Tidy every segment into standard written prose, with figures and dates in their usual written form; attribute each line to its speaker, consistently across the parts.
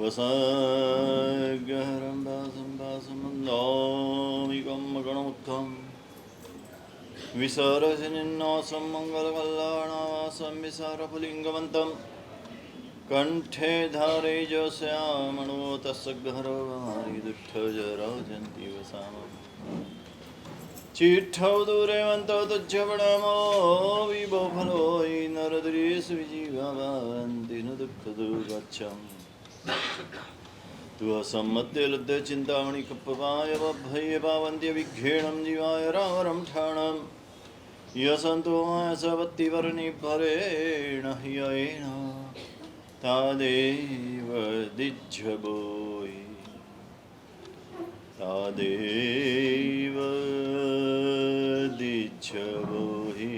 Speaker 1: वसगहरं वासं वासमन्दामिकं मकणमुखं विसर्जनिन्नासं मङ्गलकल्याणवासं विसारपुलिङ्गवन्तं कण्ठे धारे श्यामणो तस्सगहरवारिदुःखजराजन्ति वसामम् चिट्ठौ दूरेवन्तौ तुच्छपणमो विभो नरदुरीषु विजीवावन्ति न दुःखदुर्गच्छम् तु असम्मत्य लब्ध चिन्तामणि कप्पवाय भये पावन्त्य विघ्नेणं जीवाय रामरं ठाणं यसन्तो सवत्तिवर्णि परेण ह्ययेन तादेव दिज्झबोयि तादेव दिज्झबोहि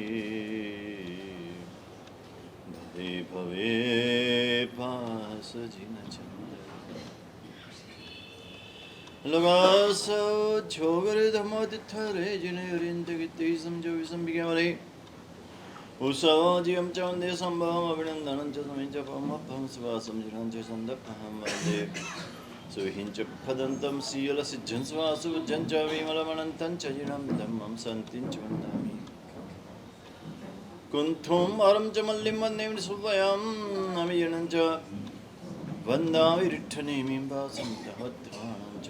Speaker 1: भवे भवे पासजिनचन्द्र लगासो छोगरे धम्मतिथरे जिनेरिन्दगित्ति संजो विसंबिगमरे उसवाजियं च वन्दे सम्भवम् अभिनन्दनं च समिञ्च पमभं सुवासं जिनं च सन्दप्पहं वन्दे सुहिञ्च फदन्तं सीयलसिज्जं सुवासुज्जं च विमलमनन्तं च जिनं धम्मं सन्तिं च वन्दामि कुन्थुं वरं च मल्लिं वन्दे सुभयम् अमिजनं च वन्दामि रिट्ठनेमिं वासन्तहध्वानं च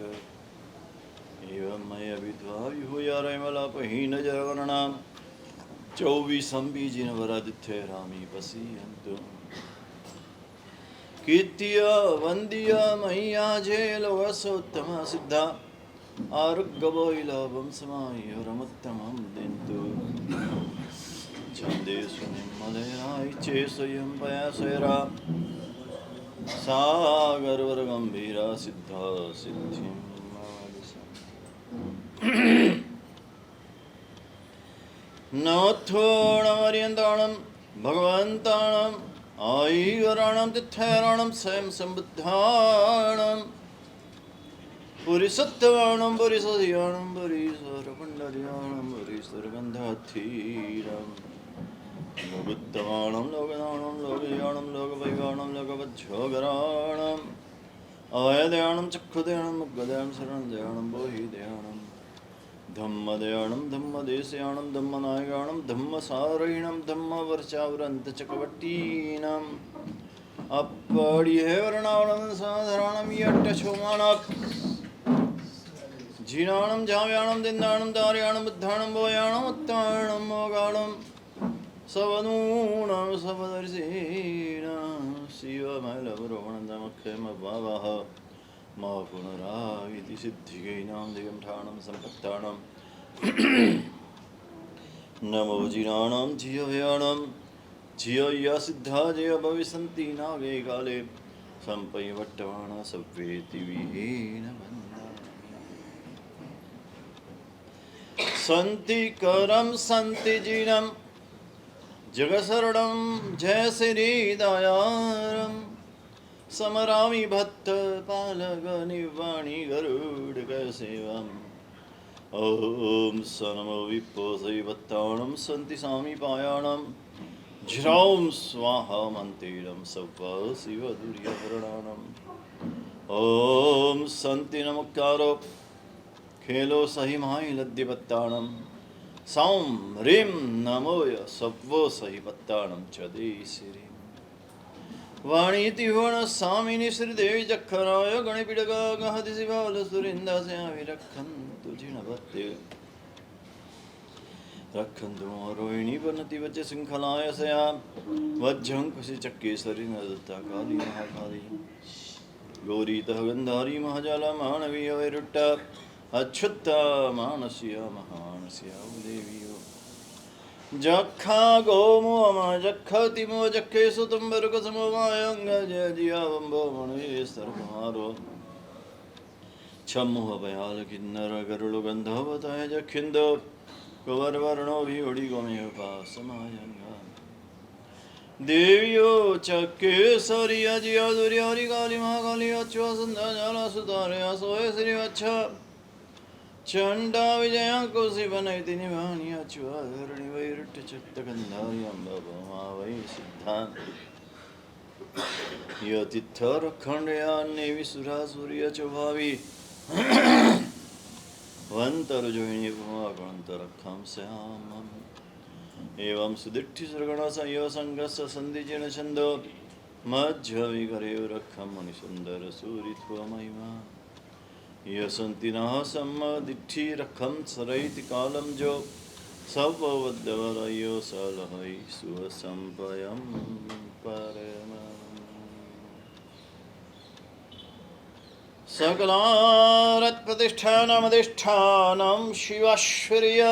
Speaker 1: एवं मया विद्वा विभूयारयमलापहीनजगणनां चौबीसं बीजिनवरादित्यरामि पश्यन्तु कीर्त्य वन्द्य मय्या जयलोकसोत्तमा सिद्धा आरुग्यवैलभं समाह्यरमुत्तमं दिन्तु छन्देषु निर्मलयाय चे स्वयं पयासयरा सागरवरगम्भीरा सिद्धा सिद्धिं नमोत्थोणमर्यन्ताणं भगवन्ताणम् आयीवराणं तिथैराणं स्वयं सम्बुद्धाणं पुरिसत्तवाणं पुरिसधियाणं पुरीश्वरपुण्डर्याणं पुरीश्वरगन्धाधीरं लोकोत्तमाणं लोकदाणं लोकयाणं लोकवैवाणं लोकवज्झोगराणम् अभयदयाणं चक्षुदयाणं मुग्गदयाणं शरणदयाणं बोहिदयाणं धम्मदयाणं धम्मदेशयाणं धम्मनायकाणं धम्मसारयिणं धम्मवर्षावरन्तचकवटीनाम् अपडिहेवर्णावणं साधारणं यट्टशोमानां जीर्णाणं जाव्याणं दिन्दाणं दार्याणं बुद्धाणं बोयाणं उत्ताणं मोगाणं सवनूणं सवदर्शीणां शिवमलवरोहणदमक्षयमभावः मा पुनराविति सिद्धिगैनां दिगं ठाणं सम्पत्ताणं नमो जिनाणां जियभयाणां जियया सिद्धा जय भविसन्ति नागे काले सम्पयवट्टवाणा सव्वेति विहीन सन्ति करं सन्ति जिनं जगशरणं जय श्रीदयारं समरामि भक्तपालकनिर्वाणि गरुडगसेवम् ॐ सनमो विप्पोसैवत्ताणं सन्ति सामीपायाणं ज्रौं स्वाहा मन्त्रिणं सव्वा शिवदुर्यहरणानम् ॐ सन्ति नमकारो खेलो सहिमाय लद्यपत्ताणं सौं ह्रीं नमोय सव्वो सहिपत्ताणं च देशिरीं वाणीति स्वामिनि श्रीदेवी जखराय गणिपिडगा गहति शिवालसुरिन्दास्याभिरक्षन्तु जिणभत्ते रक्षन्तु रोहिणी वनति वच शृङ्खलाय सया वज्रं कुशिचक्केसरि नदत्ता काली महाकाली गौरीतः गन्धारी महाजाला मानवीय वैरुट्टा अच्युत्ता मानस्या महानस्या देवियो जखा गोमो अमा जखतिमो जखे सुतुम्बरुकसमो मायंग जय जियावंबो मणुये सर्वहारो छम्मुह बयाल किन्नर गरुड़ गंधवताय जखिंदो कुवरवर्णो भियोड़ी गोमेव पासमायंगा देवियो चक्केसरी अजिया दुर्यारी काली महाकाली अच्युत संध्या जाला सुतारे असोय श्री अच्छा चंडा विजया कोसी बनैति निभानी अच्युत हरणी वैरुट्ट चित्त गंधारी अम्ब वै सिद्धांत यतिथरखण्डयान्ने विसुरासुर्य च भावी वन्तर्जोहिणी भुवागणन्तरखं स्यामम् एवं सुदिट्ठिसर्गणसंयोसङ्गस्य सन्धिजेन छन्दो मध्यविकरेवरखं मुनिसुन्दरसूरित्वमहिमा यसन्ति नः सम्मदिट्ठिरखं सरैति कालं जो सववद्दवरयो सलहै सुवसम्पयं परमम् सकलारत्प्रतिष्ठानमधिष्ठानं शिवाश्वर्य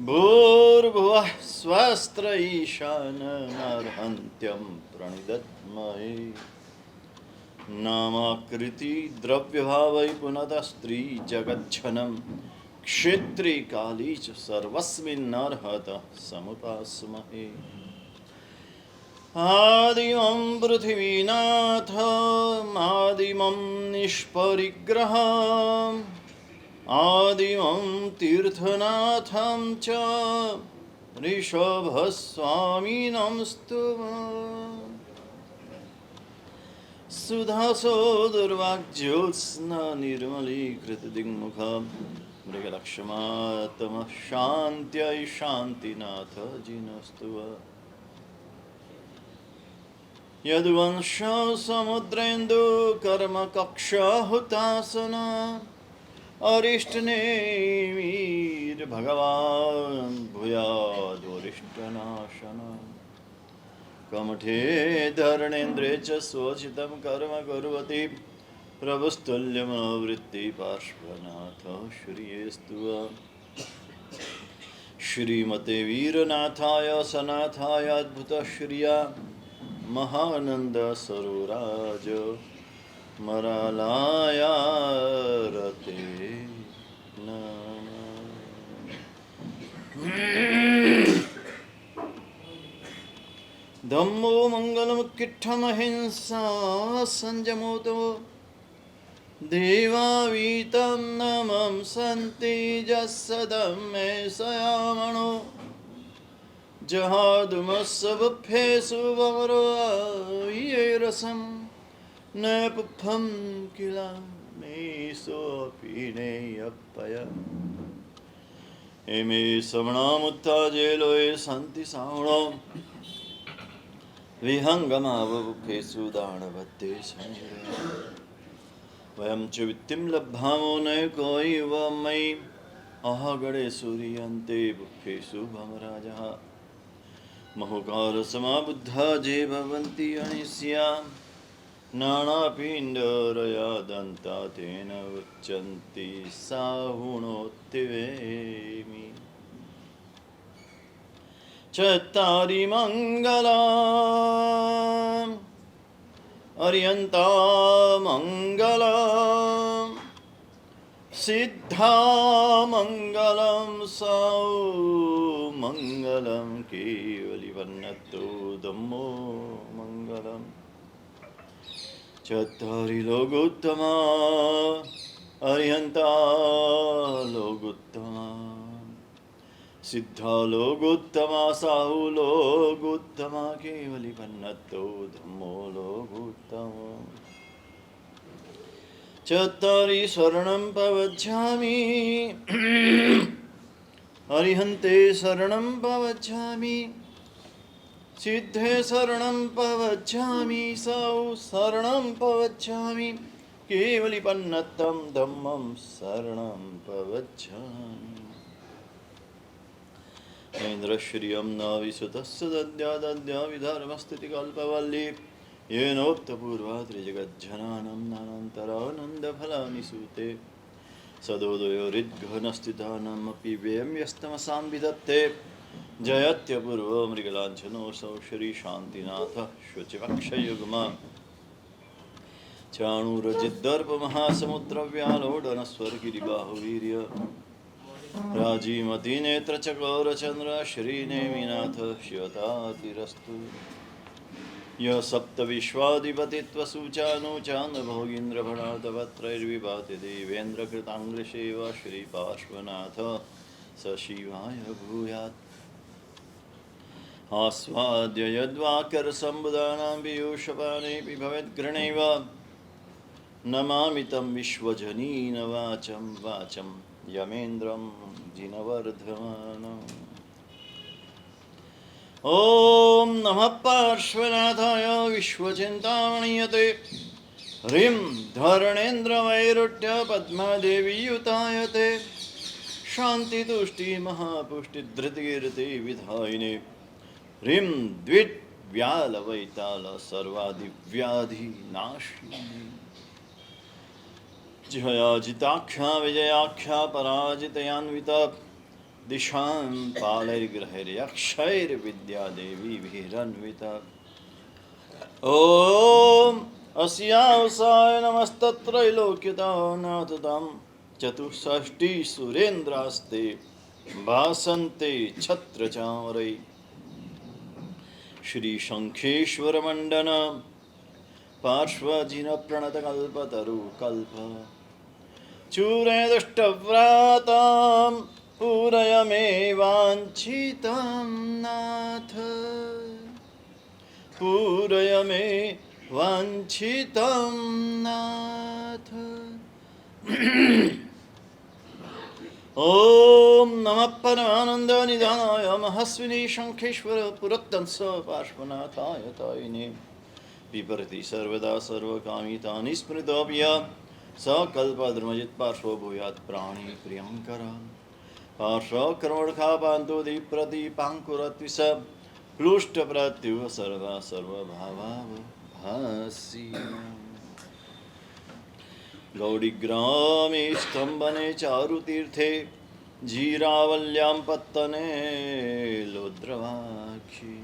Speaker 1: भूर्भुवः स्वस्त्र ईशानमर्हन्त्यं प्रणिदद्महे नामाकृति द्रव्यभावै पुनतः स्त्रीजगच्छनं क्षेत्री काली च सर्वस्मिन्नर्हतः समुपास्महे आदिमं पृथिवीनाथमादिमं निष्परिग्रहम् आदिमं तीर्थनाथं च ऋषभस्वामिनं स्तुमः सुधासोदुर्वाग्ज्योत्स्ना निर्मलीकृतदिङ्मुखं मृगलक्ष्मातमः शान्त्यै शान्तिनाथ जिनस्तुवः यद्वंशो समुद्रेन्दु कर्मकक्षाहुतासना अरिष्टनेमीर भगवान् भूयादोरिष्टनाशन कमठे धरणेन्द्रे च स्वचितं कर्म कुर्वति प्रभुस्तुल्यमनोवृत्ति पार्श्वनाथ श्रियेस्तु श्रीमते वीरनाथाय सनाथाय अद्भुतश्रिया महानंद सरोराज मरालाया रते धम्मो मंगलमुत्किट्ठमहिंसा संजमोतो देवावीतं नमं सन्ति जस्सदम्मे सयामणो जहादुमस्सबुफेषु वमरो ये रसम् न पुफं किल मे सोऽपीनेयपय एमे श्रवणामुत्ताजेलोये सन्ति सावणो विहङ्गमावबुफेषु दानवत्ते संजरे वयं च वित्तिं लब्धामो न कोऽयव मयि अहगणे सूर्यन्ते बुफेषु भमराजः महुकारसमाबुद्धा जे भवन्ति अनिस्या नानापिण्डरया दन्ता तेन उच्यन्ति साहुणोत्तिवेमि चत्तारि मङ्गलम् अर्यन्ता मङ्गलम् सिद्धा मङ्गलं सौमङ्गलं केवलिवन्नतो धम्मो मङ्गलम् चत्तारि लोकोत्तमा अर्यन्ता लोकोत्तमा सिद्धा लोकोत्तमा साहु लोकोत्तमा केवलिवन्नतो धम्मो लोकोत्तमा चत्तारि शरणं प्रवक्ष्यामि अरिहन्ते शरणं प्रवक्ष्यामि सिद्धे शरणं प्रवक्ष्यामि सौ शरणं प्रवक्ष्यामि केवलिपन्नतं धम्मं शरणं प्रवक्ष्यामि इन्द्रश्रियं न विसुतस्य दद्या विधर्मस्थितिकल्पवल्ली येनोक्तपूर्वा त्रिजगज्जनानं नानान्तरानन्दफलानि सूते सदोदयोरिद्घनस्थितानमपि व्ययं यस्तमसां विदत्ते जयत्यपूर्वो मृगलाञ्छनोऽसौ श्रीशान्तिनाथः शुचिवक्षयुग्मा चाणूरजिद्दर्पमहासमुद्रव्यालोडनस्वर्गिरिबाहुवीर्य राजीमतीनेत्रचकोरचन्द्र श्रीनेमिनाथ शिवतातिरस्तु य सप्तविश्वाधिपतित्वसूचानूचान्दभोगीन्द्रभणातपत्रैर्विभाति देवेन्द्रकृताङ्ग्रसेव श्रीपार्श्वनाथ स शिवाय भूयात् आस्वाद्य यद्वाकरसम्बुधानां पीयूषपानेऽपि भवेद्घृणैव नमामि तं विश्वजनीन वाचं वाचं यमेन्द्रं जिनवर्धमानम् ॐ नमः पार्श्वनाथाय विश्वचिन्तामणीयते ह्रीं धरणेन्द्रवैरुट्य पद्मादेवीयुताय ते शान्तितुष्टिमहापुष्टिधृतिकीर्तिविधायिने ह्रीं द्विट्व्यालवैताल सर्वादिव्याधिनाशिनी जयाजिताख्या विजयाख्या पराजितयान्विता दिशां पालैर्ग्रहैर्यक्षैर्विद्यादेवीभिरन्विता ॐ अस्यावसाय नमस्तत्रैलोक्यतानाथतां चतुष्षष्टिसुरेन्द्रास्ते भासन्ते छत्रचामरै श्रीशङ्खेश्वरमण्डन पार्श्वजिनप्रणतकल्पतरुकल्प चूरे दुष्टव्रातां पूरय मे वाञ्छितं नाथ पूरय मे वाञ्छितं नाथ ॐ नमः परमानन्दनिधानाय महस्विनी शङ्खेश्वर पुरत्तंस पार्श्वनाथाय तायिने बिभर्ति सर्वदा सर्वकामितानि स्मृतोऽप्य सकल्पद्रुमजित् पार्श्वो भूयात् प्राणी प्रियङ्करा पार्श्वकर्मणखा पान्तो दीप्रदीपाङ्कुरत्विष प्लुष्टप्रत्युः सर्वा सर्वभावावभासि गौडीग्रामे स्तम्भने चारुतीर्थे जीरावल्यां पत्तने लोद्रवाक्षी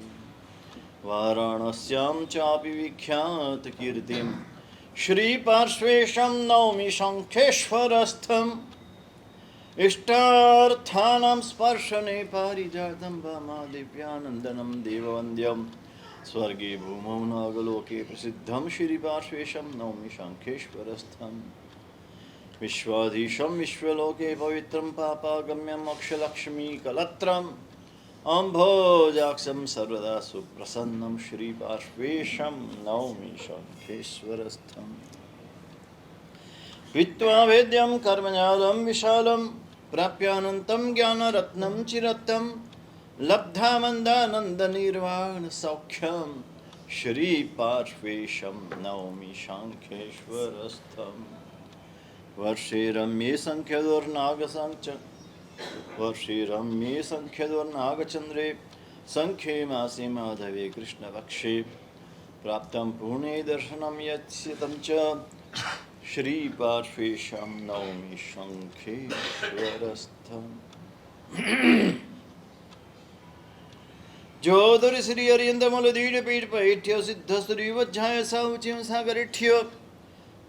Speaker 1: वाराणस्यां चापि विख्यातकीर्तिं श्रीपार्श्वेशं नौमि शङ्खेश्वरस्थम् इष्टार्थानां स्पर्शने पारिजातं वामादिव्यानन्दनं देववन्द्यं स्वर्गे भूमौ नागलोके प्रसिद्धं श्रीपार्श्वेशं नौमि शङ्खेश्वरस्थम् विश्वाधीशं विश्वलोके पवित्रं पापागम्यं मोक्षलक्ष्मीकलत्रम् अम्भोजाक्षं सर्वदा सुप्रसन्नं श्रीपार्श्वेशं नौमि शङ्खेश्वरस्थम् वित्त्वा वेद्यं कर्मजालं विशालं प्राप्यानन्तं ज्ञानरत्नं चिरत्तं लब्धा मन्दानन्दनिर्वाणसौख्यं श्रीपार्श्वेशं नौमि शङ्खेश्वरस्थम् वर्षे रम्ये सङ्ख्यदुर्नागचन्द्रे सङ्ख्ये मासे माधवे कृष्णपक्षे प्राप्तं पुण्ये दर्शनं यत्स्यतं च श्रीपार्श्वेशं नौमि शङ्खेश्वरस्थम् जोदुरि श्री अरियन्दमूलधीरपीठपैठ्य सिद्धश्रीवज्झाय साहुचिं सागरिठ्य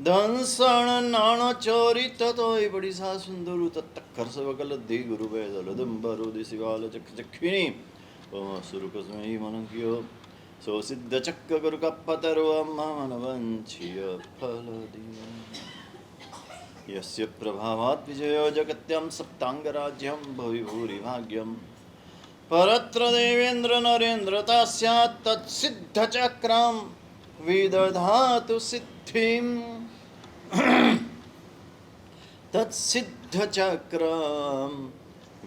Speaker 1: धनसण नाणचोरिततोय बड़ी सा सुंदरु तत्तक्कर सवकलद्धि गुरुवैदलदम्बरोदि शिवाल चक्षिणी ओम सुरुकस्मै मनंक्यो सो सिद्ध चक्क गुरुकपतरो मनवंचिय फलदिया यस्य प्रभावात् विजयो जगत्यां सप्तांगराज्यं भुवि भूरि भाग्यं परत्र देवेन्द्र नरेन्द्र तस्यात् तत्सिद्ध चक्रं विदधातु सिद्धिं तत्सिद्धचक्रं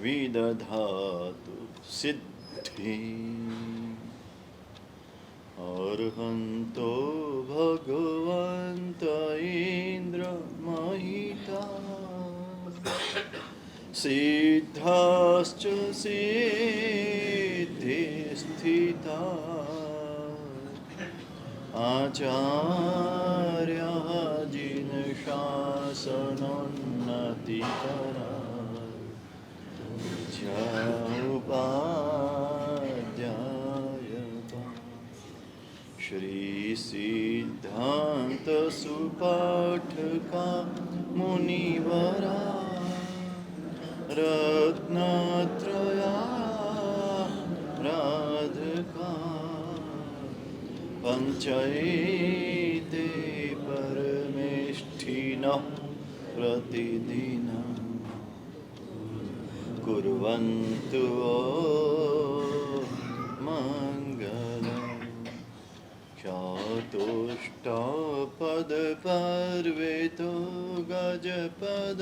Speaker 1: विदधातु सिद्धिम् अर्हन्तो भगवन्त इन्द्रमहिता सिद्धाश्च सिद्धिस्थिता आचार्याः जिनशासनोन्नतिकरा उपाध्यायता श्रीसिद्धान्त सुपाठका मुनिवरा रत्नत्रया राधका पञ्चैते परमेष्ठिनः प्रतिदिनं कुर्वन्तु ख्यातोष्टापदपर्वेतो गजपद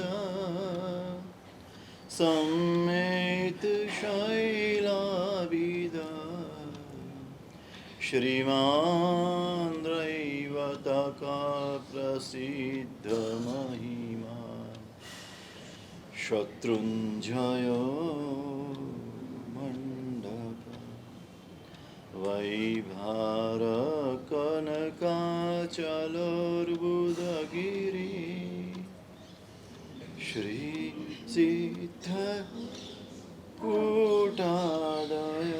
Speaker 1: सम्मेत शैलाभिधा श्रीमान् दैवतका प्रसिद्धमहिमा शत्रुञ्जयो मण्डप वैभारकनकाचलोर्बुदगिरि श्रीसिद्धकूटादय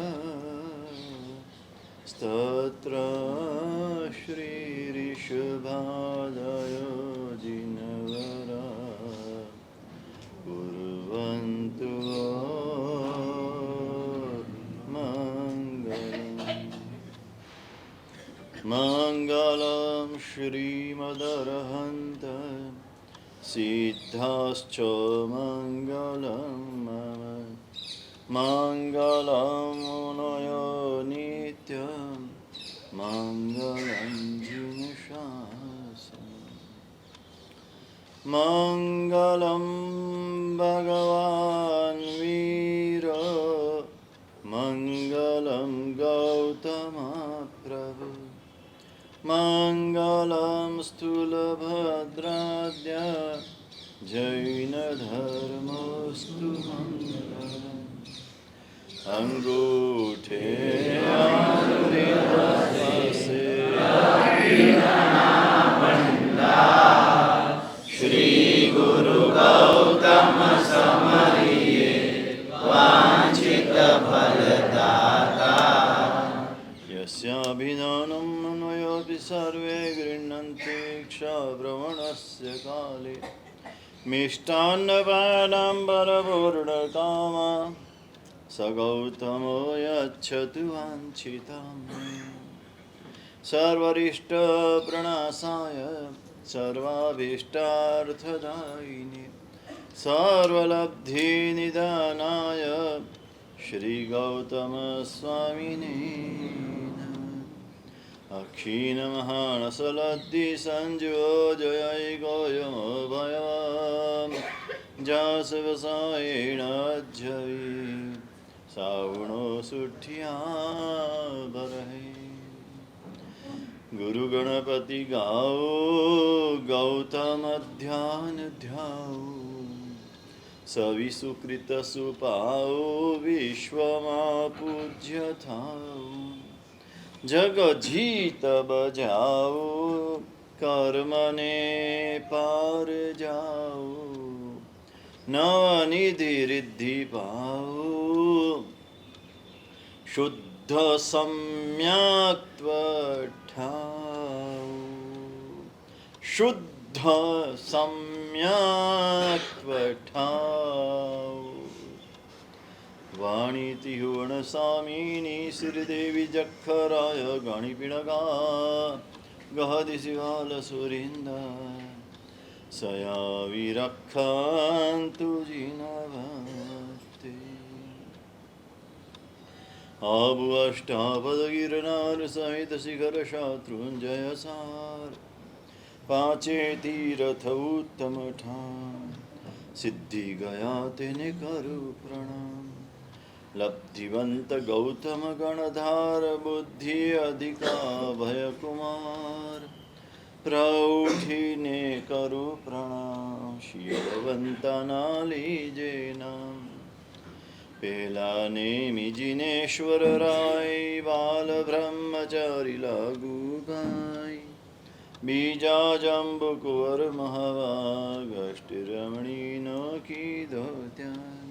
Speaker 1: स्तत्र श्रीऋषभादयो जिनवरा कुर्वन्तु मङ्गलं श्रीमदर्हन्त सिद्धाश्च मङ्गलं मम मङ्गलं मुनयो नित्यं मङ्गलं जिनशासनं मङ्गलं भगवान् वीर मङ्गलं गौतमप्रभु मङ्गलं स्थूलभद्राद्य जैनधर्मस्तु मङ्गलम् अङ्गूठे श्रीगुरु गौतम समरिये वाञ्छित फलदाता यस्याभिधानं मनोऽपि सर्वे गृह्णन्ति क्षाभ्रमणस्य काले मिष्टान्नपानाम्बरपूर्णकामा स गौतमो यच्छतु वाञ्छितां सर्वरिष्टप्रणाशाय सर्वाभीष्टार्थदायिने सर्वलब्धिनिदानाय श्रीगौतमस्वामिने अक्षीणमहानसलब्धिसञ्जोजयै गोयमभयं जासवसायेण जवि सावणो सुठिया बरहे गुरु गणपति गाओ गौतम ध्यान ध्याओ सवि सुकृत सुपाओ विश्वमा पूज्य थाओ जग जीत बजाओ कर्मने पार जाओ नवनिधि रिद्धि पाओ शुद्ध सम्यक्त्व ठाओ शुद्ध सम्यक्त्व ठाओ वाणीति हुवन स्वामिनी श्रीदेवी जखराय गणिपिणगा गहदि शिवाल सुरिंद सया विरक्षन्तु जिनवते आबु अष्टापदगिरनार सहित शिखर शत्रुंजय सार पाचे तीरथ उत्तम ठाम सिद्धि गया तेने करु प्रणाम लब्धिवंत गौतम गणधार बुद्धि अधिका भय कुमार प्रौठिने करु प्रणाम शीलवंतना लीजे नाम पेला नेमि जिनेश्वर राय बाल ब्रह्मचारी लगुबाई बीजा जम्बु कुंवर महाभागष्टरमणी न की धोत्यान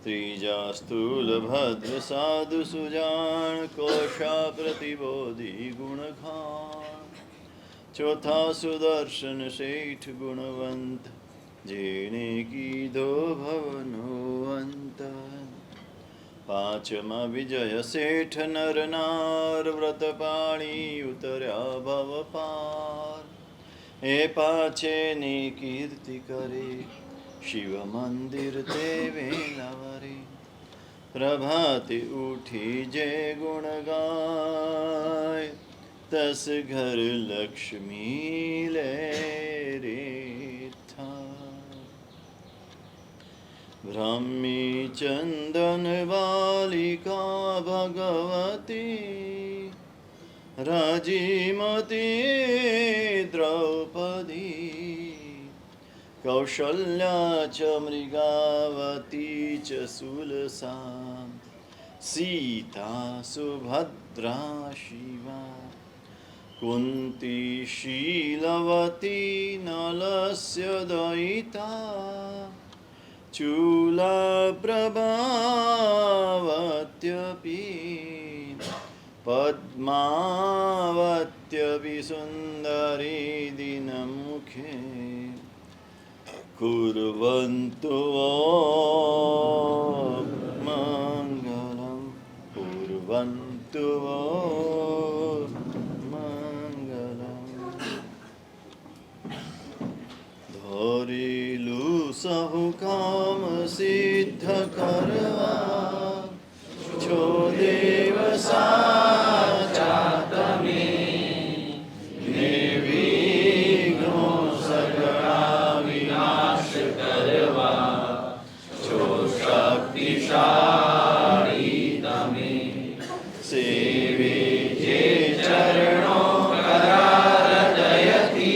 Speaker 1: त्रिजा स्थूल भद्र साधु सुजान कोशा प्रतिबोधि गुण खान चौथा सुदर्शन सेठ गुणवंत जेने की दो भवनो अंत पांचमा विजय सेठ नर नार व्रत पाणी उतर्या भव पार ए पाछे नी कीर्ति करे शिव मंदिर ते वेलावरे प्रभाते उठी जे गुण गाय, तस घर लक्ष्मी ले रे था। ब्राह्मी चंदन बालिका भगवती, राजीमती द्रौपदी, कौशल्या च मृगावती च सुलसा, सीता सुभद्रा शिवा, कुन्ती शीलवती नलस्य दयिता, चूला प्रभावत्यपि, पद्मावत्यपि सुन्दरी दिनमुखे, कुर्वन्तु मङ्गलं, कुर्वन्तु मङ्गलम्। धरेलु सहु काम सिद्ध करवा, छो देव साचा तमे, निर्विघ्नो सगळा विनाश करवा, छो शक्तिशाળી तमे। सेवे जे चरणो करार दयती,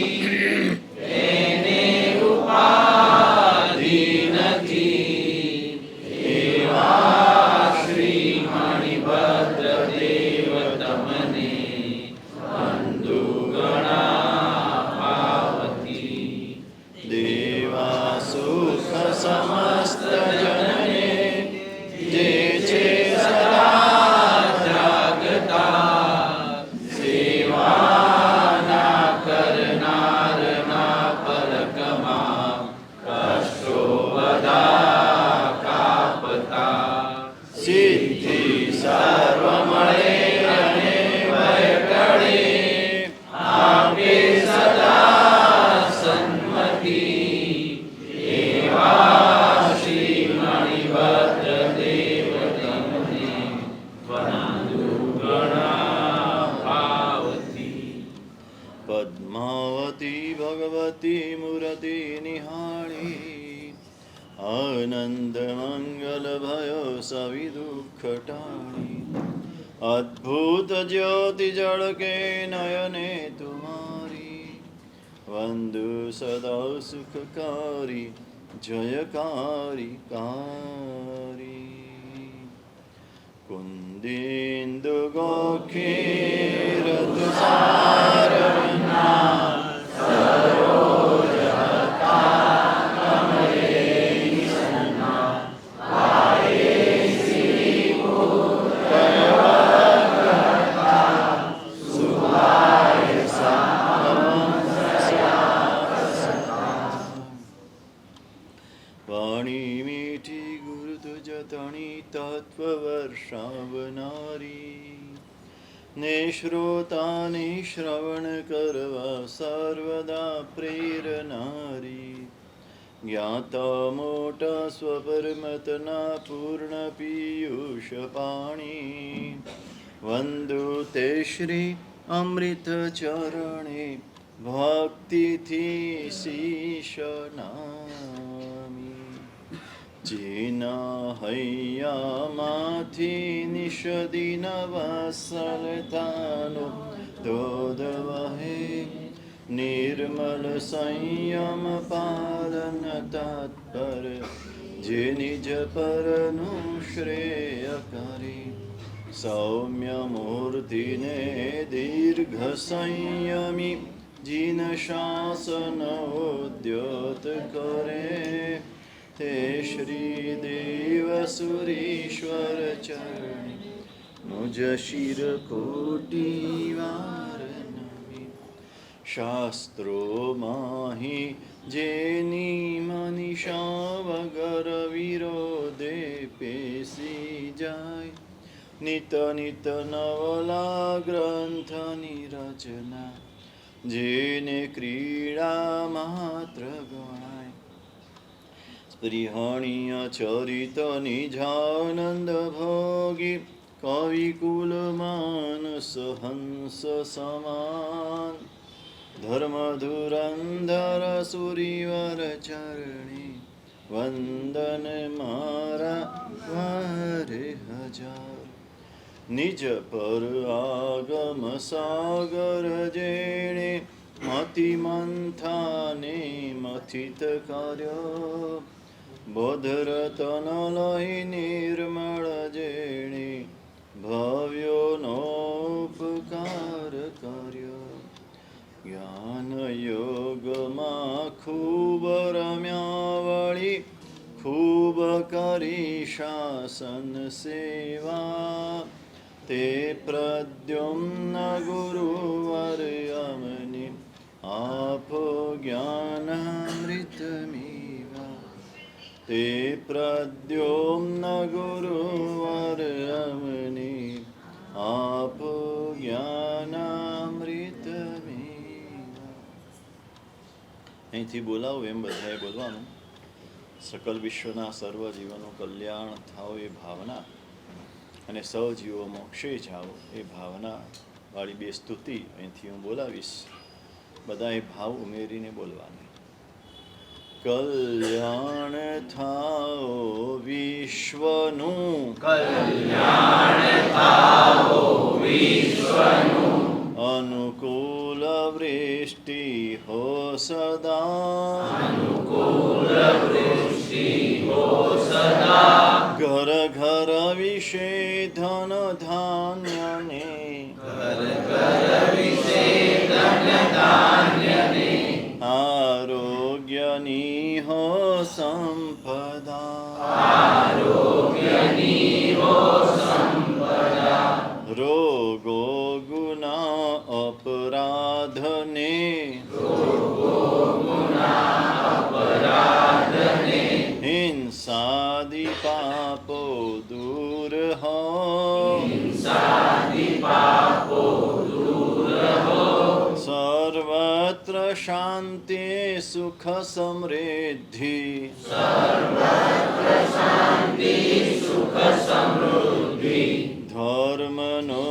Speaker 1: એને ઉપાધિ નથી, એવા શ્રી મણિભદ્ર દેવ તમને બંધુ ગણા પાવતી। દેવા સુખ સમસ્ત જનને, જે છે સદા જાગતા, સેવાના કરનારના પલકમાં કષ્ટો બધા કાપતા। સિદ્ધિ સર્વ મળે અને ભય ટળે, આપે સદા સન્મતિ, એવા શ્રી મણિભદ્ર દેવ તમને બંધુ ગણા પાવતી। પદ્માવતી ભગવતી મૂર્તિ નિહાળી, આનંદ મંગલ ભયો સવિ દુઃખ ટાળી। અદ્ભુત જ્યોતિ જળકે નયને તુમારી, વંદુ સદા સુખકારી જયકારી કારી। कुन्देन्दु गोखीर तुषारवना, सरोजहता कमले निसन्ना, वाये श्रीभूतवक्रहता, शुभाय सामंसयासता। वाणी मीठी गुरु तुझ तणी तत्ववर्षावनारी, निश्रोता निश्रवण करवा सर्वदा प्रेरणारी। ज्ञाता मोटा स्वपरमतना पूर्ण पीयूष पाणी, वंदु ते श्री अमृत चरणे भक्तिथी शीश नामी। જેના હૈયામાંથી નિષદિન વસલતાનો ધોધ વહે, નિર્મલ સંયમ પાલન તત્પર, જે નિજ પરનું શ્રેય કરે। સૌમ્ય મૂર્તિને દીર્ઘ સંયમી, જીન શાસન ઉદ્યોત કરે। તે શ્રી દેવ સુરીશ્વર ચરણે, મુજ શિર કોટી વાર નમી। શાસ્ત્રો માહી જેની મનીષા વગર વિરોધે પેસી જાય, નિત નિત નવલા ગ્રંથની રચના, જેને ક્રીડા માત્ર ગણાય। સ્પૃહણીય ચરિત નિજાનંદ ભોગી કવિકુલ માનસ હંસ સમાન ધર્મ ધુરંધર સુરીવર ચરણી વંદન મારા વારે હજાર નિજ પર આગમ સાગર જેણે મતિ મંથાને મથિત કર્યો બોધરતન લઈ નિર્મળ જેણે ભવ્યોનો ઉપકાર કર્યો જ્ઞાન યોગમાં ખૂબ રમ્યા વળી ખૂબ કરી શાસન સેવા તે પ્રદ્યુમ્ન ગુરુવર અમને આપો જ્ઞાનામૃત મીવા તે પ્રદ્યુમ્ન ગુરુવર અમને આપો જ્ઞાનામૃત મીવા. અહીંથી બોલાવું એમ બધાએ બોલવાનું. સકલ વિશ્વના સર્વ જીવોનું કલ્યાણ થાવ એ ભાવના અને સજીવો મોક્ષે જાઓ એ ભાવના વાળી બે સ્તુતિ અહીંથી હું બોલાવીશ. બધાએ ભાવ ઉમેરીને બોલવાની. કલ્યાણ થાઓ વિશ્વનું
Speaker 2: કલ્યાણ થાઓ વિશ્વનું
Speaker 1: અનુકૂલ વૃષ્ટિ હો સદા
Speaker 2: અનુકૂલ વૃષ્ટિ હો સદા
Speaker 1: ઘર ઘર વિશે ધન ધાન્યને
Speaker 2: ઘર ઘર વિશે ધન ધાન્યને
Speaker 1: આરોગ્યની હો સંપદા
Speaker 2: આરોગ્યની હો સંપદા
Speaker 1: રોગો ગુના અપરાધને
Speaker 2: રોગો ગુના અપરાધને
Speaker 1: હિંસાદિ પાપો દૂર હો
Speaker 2: હિંસાદિ પાપો દૂર હો
Speaker 1: સર્વત્ર શાંતિ સુખ સમૃદ્ધિ
Speaker 2: સર્વત્ર શાંતિ સુખ સમૃદ્ધિ
Speaker 1: ધર્મનો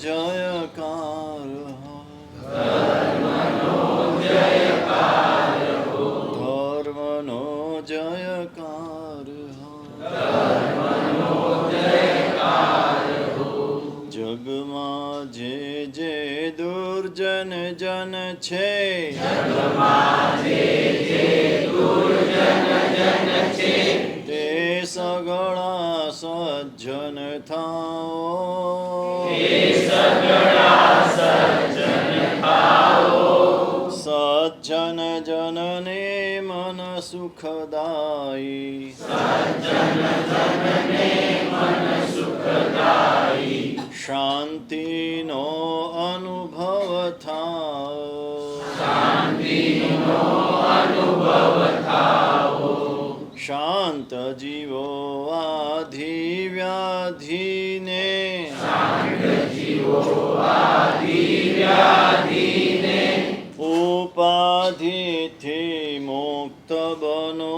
Speaker 1: જયકાર હો
Speaker 2: ધર્મનો જયકાર હો
Speaker 1: ધર્મનો જયકાર હો
Speaker 2: ધર્મનો જયકાર હો
Speaker 1: જગમાં જે જે દુર્જન જન છે
Speaker 2: જગમાં જે જે દુર્જન જન છે
Speaker 1: તે સગળા સજ્જન થાઓ
Speaker 2: તે સગળા સજ્જન થાઓ
Speaker 1: સજ્જન જનને મન સુખદાયી
Speaker 2: સજ્જન જનને મન સુખદાયી
Speaker 1: શાંતિનો અનુભવ થાઓ
Speaker 2: શાંતિનો અનુભવ થાઓ
Speaker 1: શાંત જીવો આધિ વ્યાધિને
Speaker 2: શાંત જીવો આધિ વ્યાધિને
Speaker 1: ઉપાધિથી મુક્ત બનો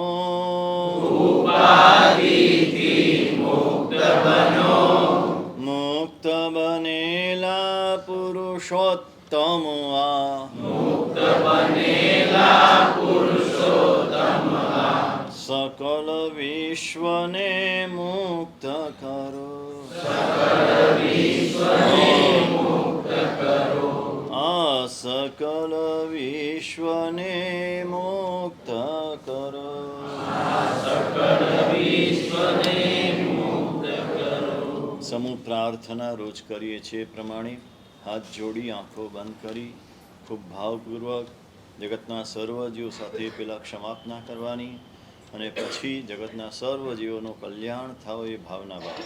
Speaker 2: ઉપાધિથી મુક્ત બનો
Speaker 1: મુક્ત બનેલા પુરુષોત્તમ આ
Speaker 2: મુક્ત બનેલા પુરુષોત્તમ આ
Speaker 1: સકલ વિશ્વને મુક્ત કરો
Speaker 2: સકલ વિશ્વને મુક્ત કરો
Speaker 1: આ સકલ વિશ્વને મુક્ત કરો
Speaker 2: સકલ વિશ્વને મુક્ત કરો.
Speaker 1: સમૂહ પ્રાર્થના રોજ કરીએ છીએ પ્રમાણે હાથ જોડી આંખો બંધ કરી ખૂબ ભાવપૂર્વક જગતના સર્વ જીવો સાથે પેલા ક્ષમાપના કરવાની અને પછી જગતના સર્વ જીવોનું કલ્યાણ થાવ એ ભાવના ભાવે.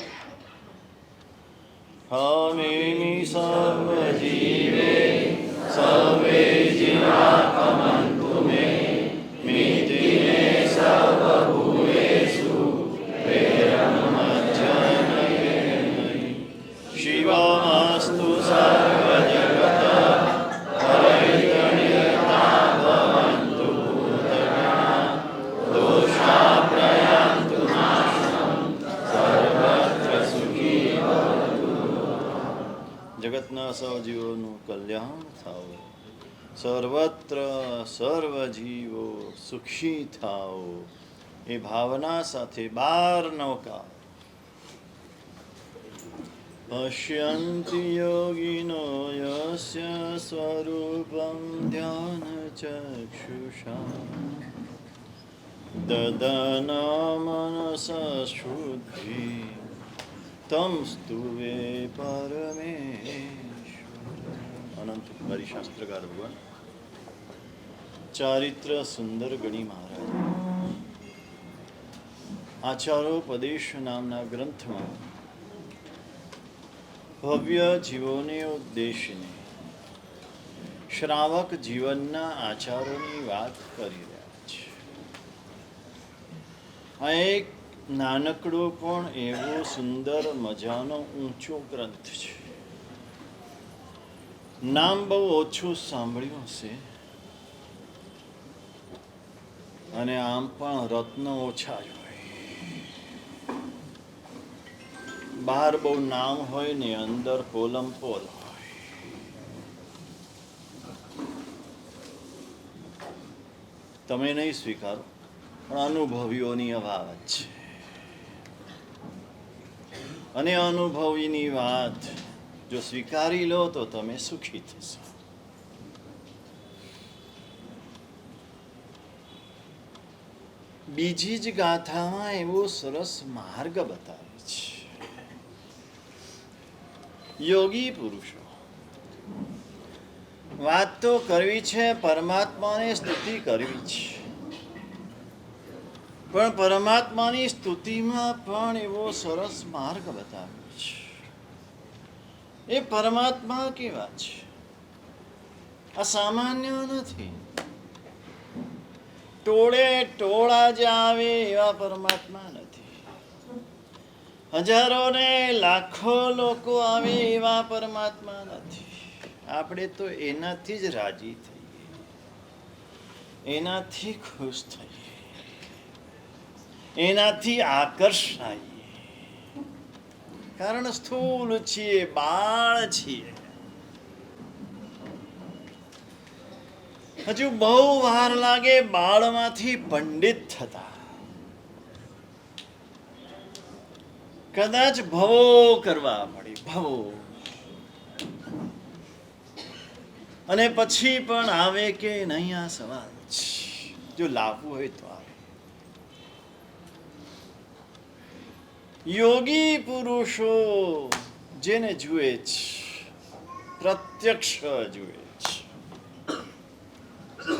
Speaker 1: હમેમિ સર્વ જીવે સર્વે જીવા કમંતુ મે મિતિને સર્વ ભૂયેષુ પ્રેરમ મજ્જનયે શિવમસ્તુ સર્વ જગત હરિતણ્યતા ભવન્તુ ભૂતગણા દોષા પ્રય થાઓ, સર્વત્ર સર્વજીવો સુખી થાઓ, એ ભાવના સાથે 12 નૌકા. પશ્યન્તિ યોગિનો યસ્ય સ્વરૂપમ ધ્યાનચક્ષુષા દદના મનસ શુદ્ધિ તમ સ્તુવે પરમેશ્વર. અનંત હરિશાસ્ત્રકાર ભગવાન ચારિત્ર સુંદર ગણી મહારાજ આચારોપદેશ નામના ગ્રંથમાં ભવ્ય જીવોને ઉદ્દેશીને શ્રાવક જીવનના આચારોની વાત કરી રહ્યા છે. આ એક નાનકડો પણ એવો સુંદર મજાનો ઊંચો ગ્રંથ છે. નામ બહુ ઓછું સાંભળ્યું હશે અને આમ પણ રત્ન ઓછા જ હોય. બહાર બહુ નામ હોય ને અંદર પોલમ પોલ હોય. તમે નહીં સ્વીકારો પણ અનુભવીઓની આ વાત છે અને અનુભવીની વાત જો સ્વીકારી લો તો તમે સુખી થશો. બીજી જ ગાથામાં એવો સરસ માર્ગ બતાવે છે. યોગી પુરુષો વાત તો કરવી છે, પરમાત્માને સ્તુતિ કરવી છે, પણ પરમાત્માની સ્તુતિમાં પણ એવો સરસ માર્ગ બતાવ્યો છે. એ પરમાત્મા કેવા છે? આ સામાન્ય નથી. ટોળે ટોળા જ આવે એવા પરમાત્મા નથી. હજારો ને લાખો લોકો આવે એવા પરમાત્મા નથી. આપણે તો એનાથી જ રાજી થઈએ, એનાથી ખુશ થઈએ, એનાથી આકર્ષાઈએ. કારણ સ્થૂલ છીએ, બાળ છીએ. હજુ બહુ વાર લાગે બાળમાંથી પંડિત થતા. કદાચ ભવો કરવા પડે, ભવો. અને પછી પણ આવે કે નહીં, આ સવાલ છે. જો લાવવું હોય તો આવે. યોગી પુરુષો જેને જુએ છે, પ્રત્યક્ષ જુએ છે.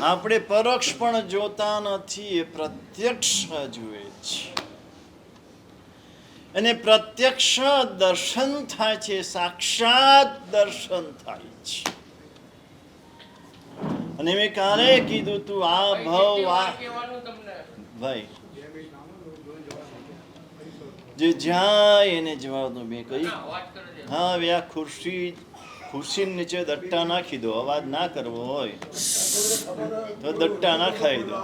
Speaker 1: આપણે પરોક્ષ પણ જોતા નથી, એ પ્રત્યક્ષ જુએ છે. અને પ્રત્યક્ષ દર્શન થાય છે, સાક્ષાત દર્શન થાય છે. અને મેં કાલે કીધું તું આ ભાવ આ ભાઈ જે જાય એને જવાનું. મેં કહી હા હવે આ ખુરશી નીચે દટ્ટા નાખી દો. અવાજ ના કરવો હોય તો દટ્ટા નાખાઈ દો.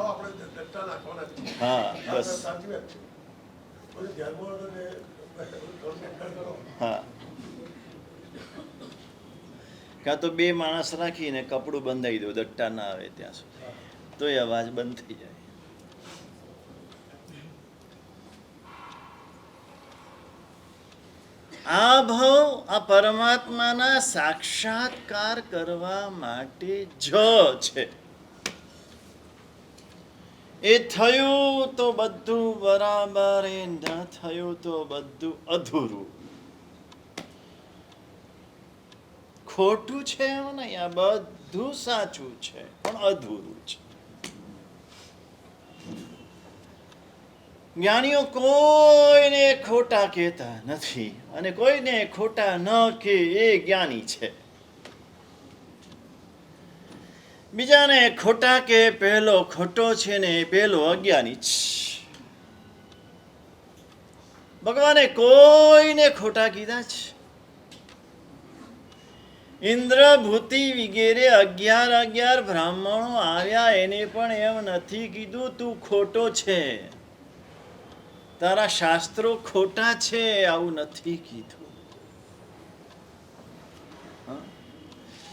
Speaker 1: હા બસ હા. કાં તો 2 માણસ રાખીને કપડું બંધાઈ દો, દટ્ટા ના આવે ત્યાં સુધી, તો એ અવાજ બંધ થઈ જાય. આ ભાવ આ પરમાત્માના સાક્ષાત્કાર કરવા માટે જ છે. એ થયું તો બધું બરાબર, એ ન થયું તો બધું અધૂરું. ખોટું છે એમ નહીં, આ બધું સાચું છે પણ અધૂરું છે. જ્ઞાનીઓ કોઈને ખોટા કહેતા નથી અને કોઈને ખોટા ન કે એ જ્ઞાની છે. બીજાને ખોટા કે પહેલો ખોટો છે ને એ પહેલો અજ્ઞાની છે. ભગવાને કોઈને ખોટા કીધા છે? ઇન્દ્રભૂતિ વગેરે 11 બ્રાહ્મણો આવ્યા, એને પણ એમ નથી કીધું તું ખોટો છે, તારા શાસ્ત્રો ખોટા છે, આવું નથી કીધું.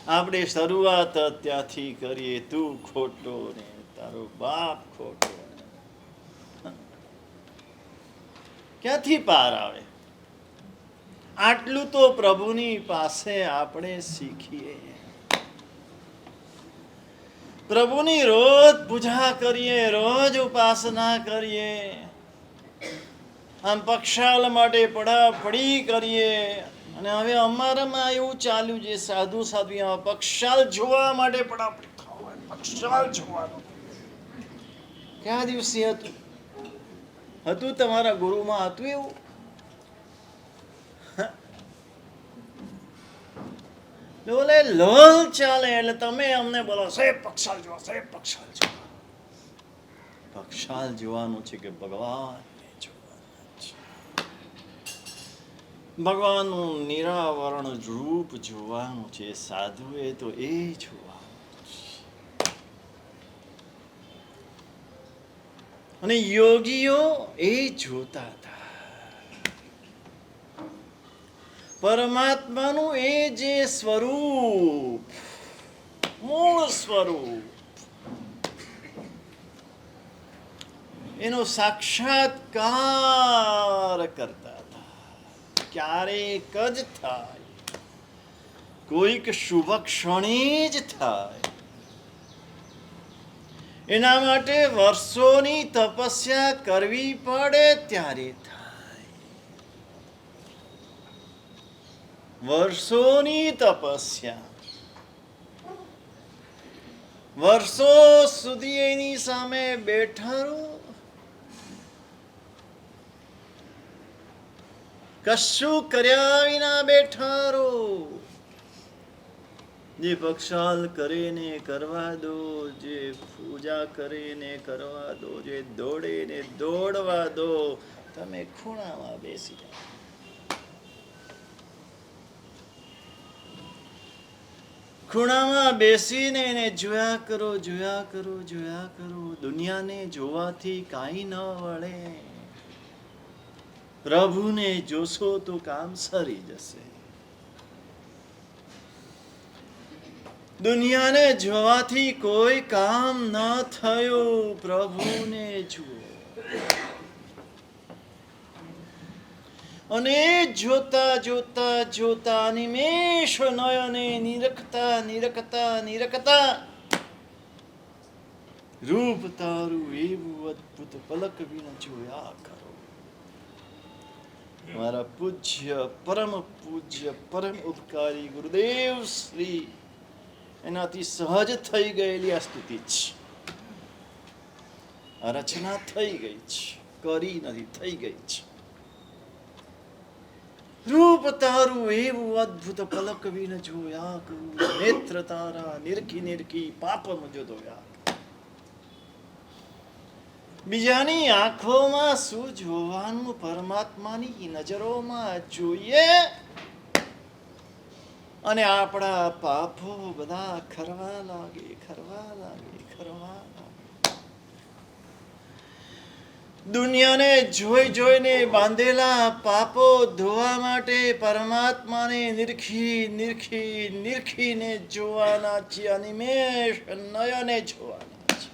Speaker 1: આપણે શરૂઆત ત્યાંથી કરીએ, તું ખોટો ને તારો બાપ ખોટો. ક્યાંથી પાર આવે? આટલું તો પ્રભુની પાસે આપણે શીખીએ. પ્રભુની રોજ પૂજા કરીએ, રોજ ઉપાસના કરીએ, આમ પક્ષાલ માટે પડાપડી કરીએ. અને હવે અમારામાં એવું ચાલ્યું છે, સાધુ સાધુ પક્ષાલ જોવા માટે પડાપડી થવા, પક્ષાલ જોવાનું. કયા દિવસે હતું તમારા ગુરુમાં હતું એવું? બોલે લોલ ચાલે એટલે તમે અમને બોલો સાહેબ પક્ષાલ જોવા, સાહેબ પક્ષાલ જોવા. પક્ષાલ જોવાનું છે કે ભગવાનને જોવાના છે. ભગવાનનું નિરાવરણ રૂપ જોવાનું છે. સાધુએ તો એ જોવાનું છે. અને યોગીઓ એ જોતા હતા પરમાત્માનું એ જે સ્વરૂપ, મૂળ સ્વરૂપ, એનો સાક્ષાત્કાર કરતા હતા. ક્યારેક જ થાય, કોઈક શુભ ક્ષણે જ થાય. એના માટે વર્ષોની તપસ્યા કરવી પડે ત્યારે થાય. વર્ષોની તપસ્યા, વર્ષો સુધી એની સામે બેઠા રહો, કશું કર્યા વિના બેઠા રહો. જે પક્ષાલ કરે ને કરવા દો, જે પૂજા કરે ને કરવા દો, જે દોડે ને દોડવા દો. તમે ખૂણામાં બેસી જાઓ. ખૂણામાં બેસીને એને જોયા કરો, જોયા કરો, જોયા કરો. દુનિયાને જોવાથી કાંઈ ન વળે. પ્રભુને જોશો તો કામ સરી જશે. દુનિયાને જોવાથી કોઈ કામ ન થયું. પ્રભુને જુઓ. અને જોતા જોતા જોતા નિમેષ નયને નિરખતા નિરખતા નિરખતા રૂપ તારું એવું અદ્ભુત પલક વિના જોયા કરો. મારા પૂજ્ય પરમ ઉપકારી ગુરુદેવ શ્રી એનાથી સહજ થઈ ગયેલી આ સ્તુતિ છે. આ રચના થઈ ગઈ છે, કરી નથી, થઈ ગઈ છે. રૂપ તારું એવું અદ્ભુત પલક વિન જોયા કરું. નેત્ર તારા નિરખી નિરખી પાપ મુજો ધોયા. બીજાની આંખોમાં શું જોવાનું? પરમાત્માની નજરોમાં જોઈએ. અને આપણા પાપો બધા ખરવા લાગે, ખરવા લાગે, ખરવા લાગે. દુનિયાને જોઈ જોઈને બાંધેલા પાપો ધોવા માટે પરમાત્માને નિરખી નિરખી નિરખીને જોવાના છે. અનિમેષ નયને જોવાના છે.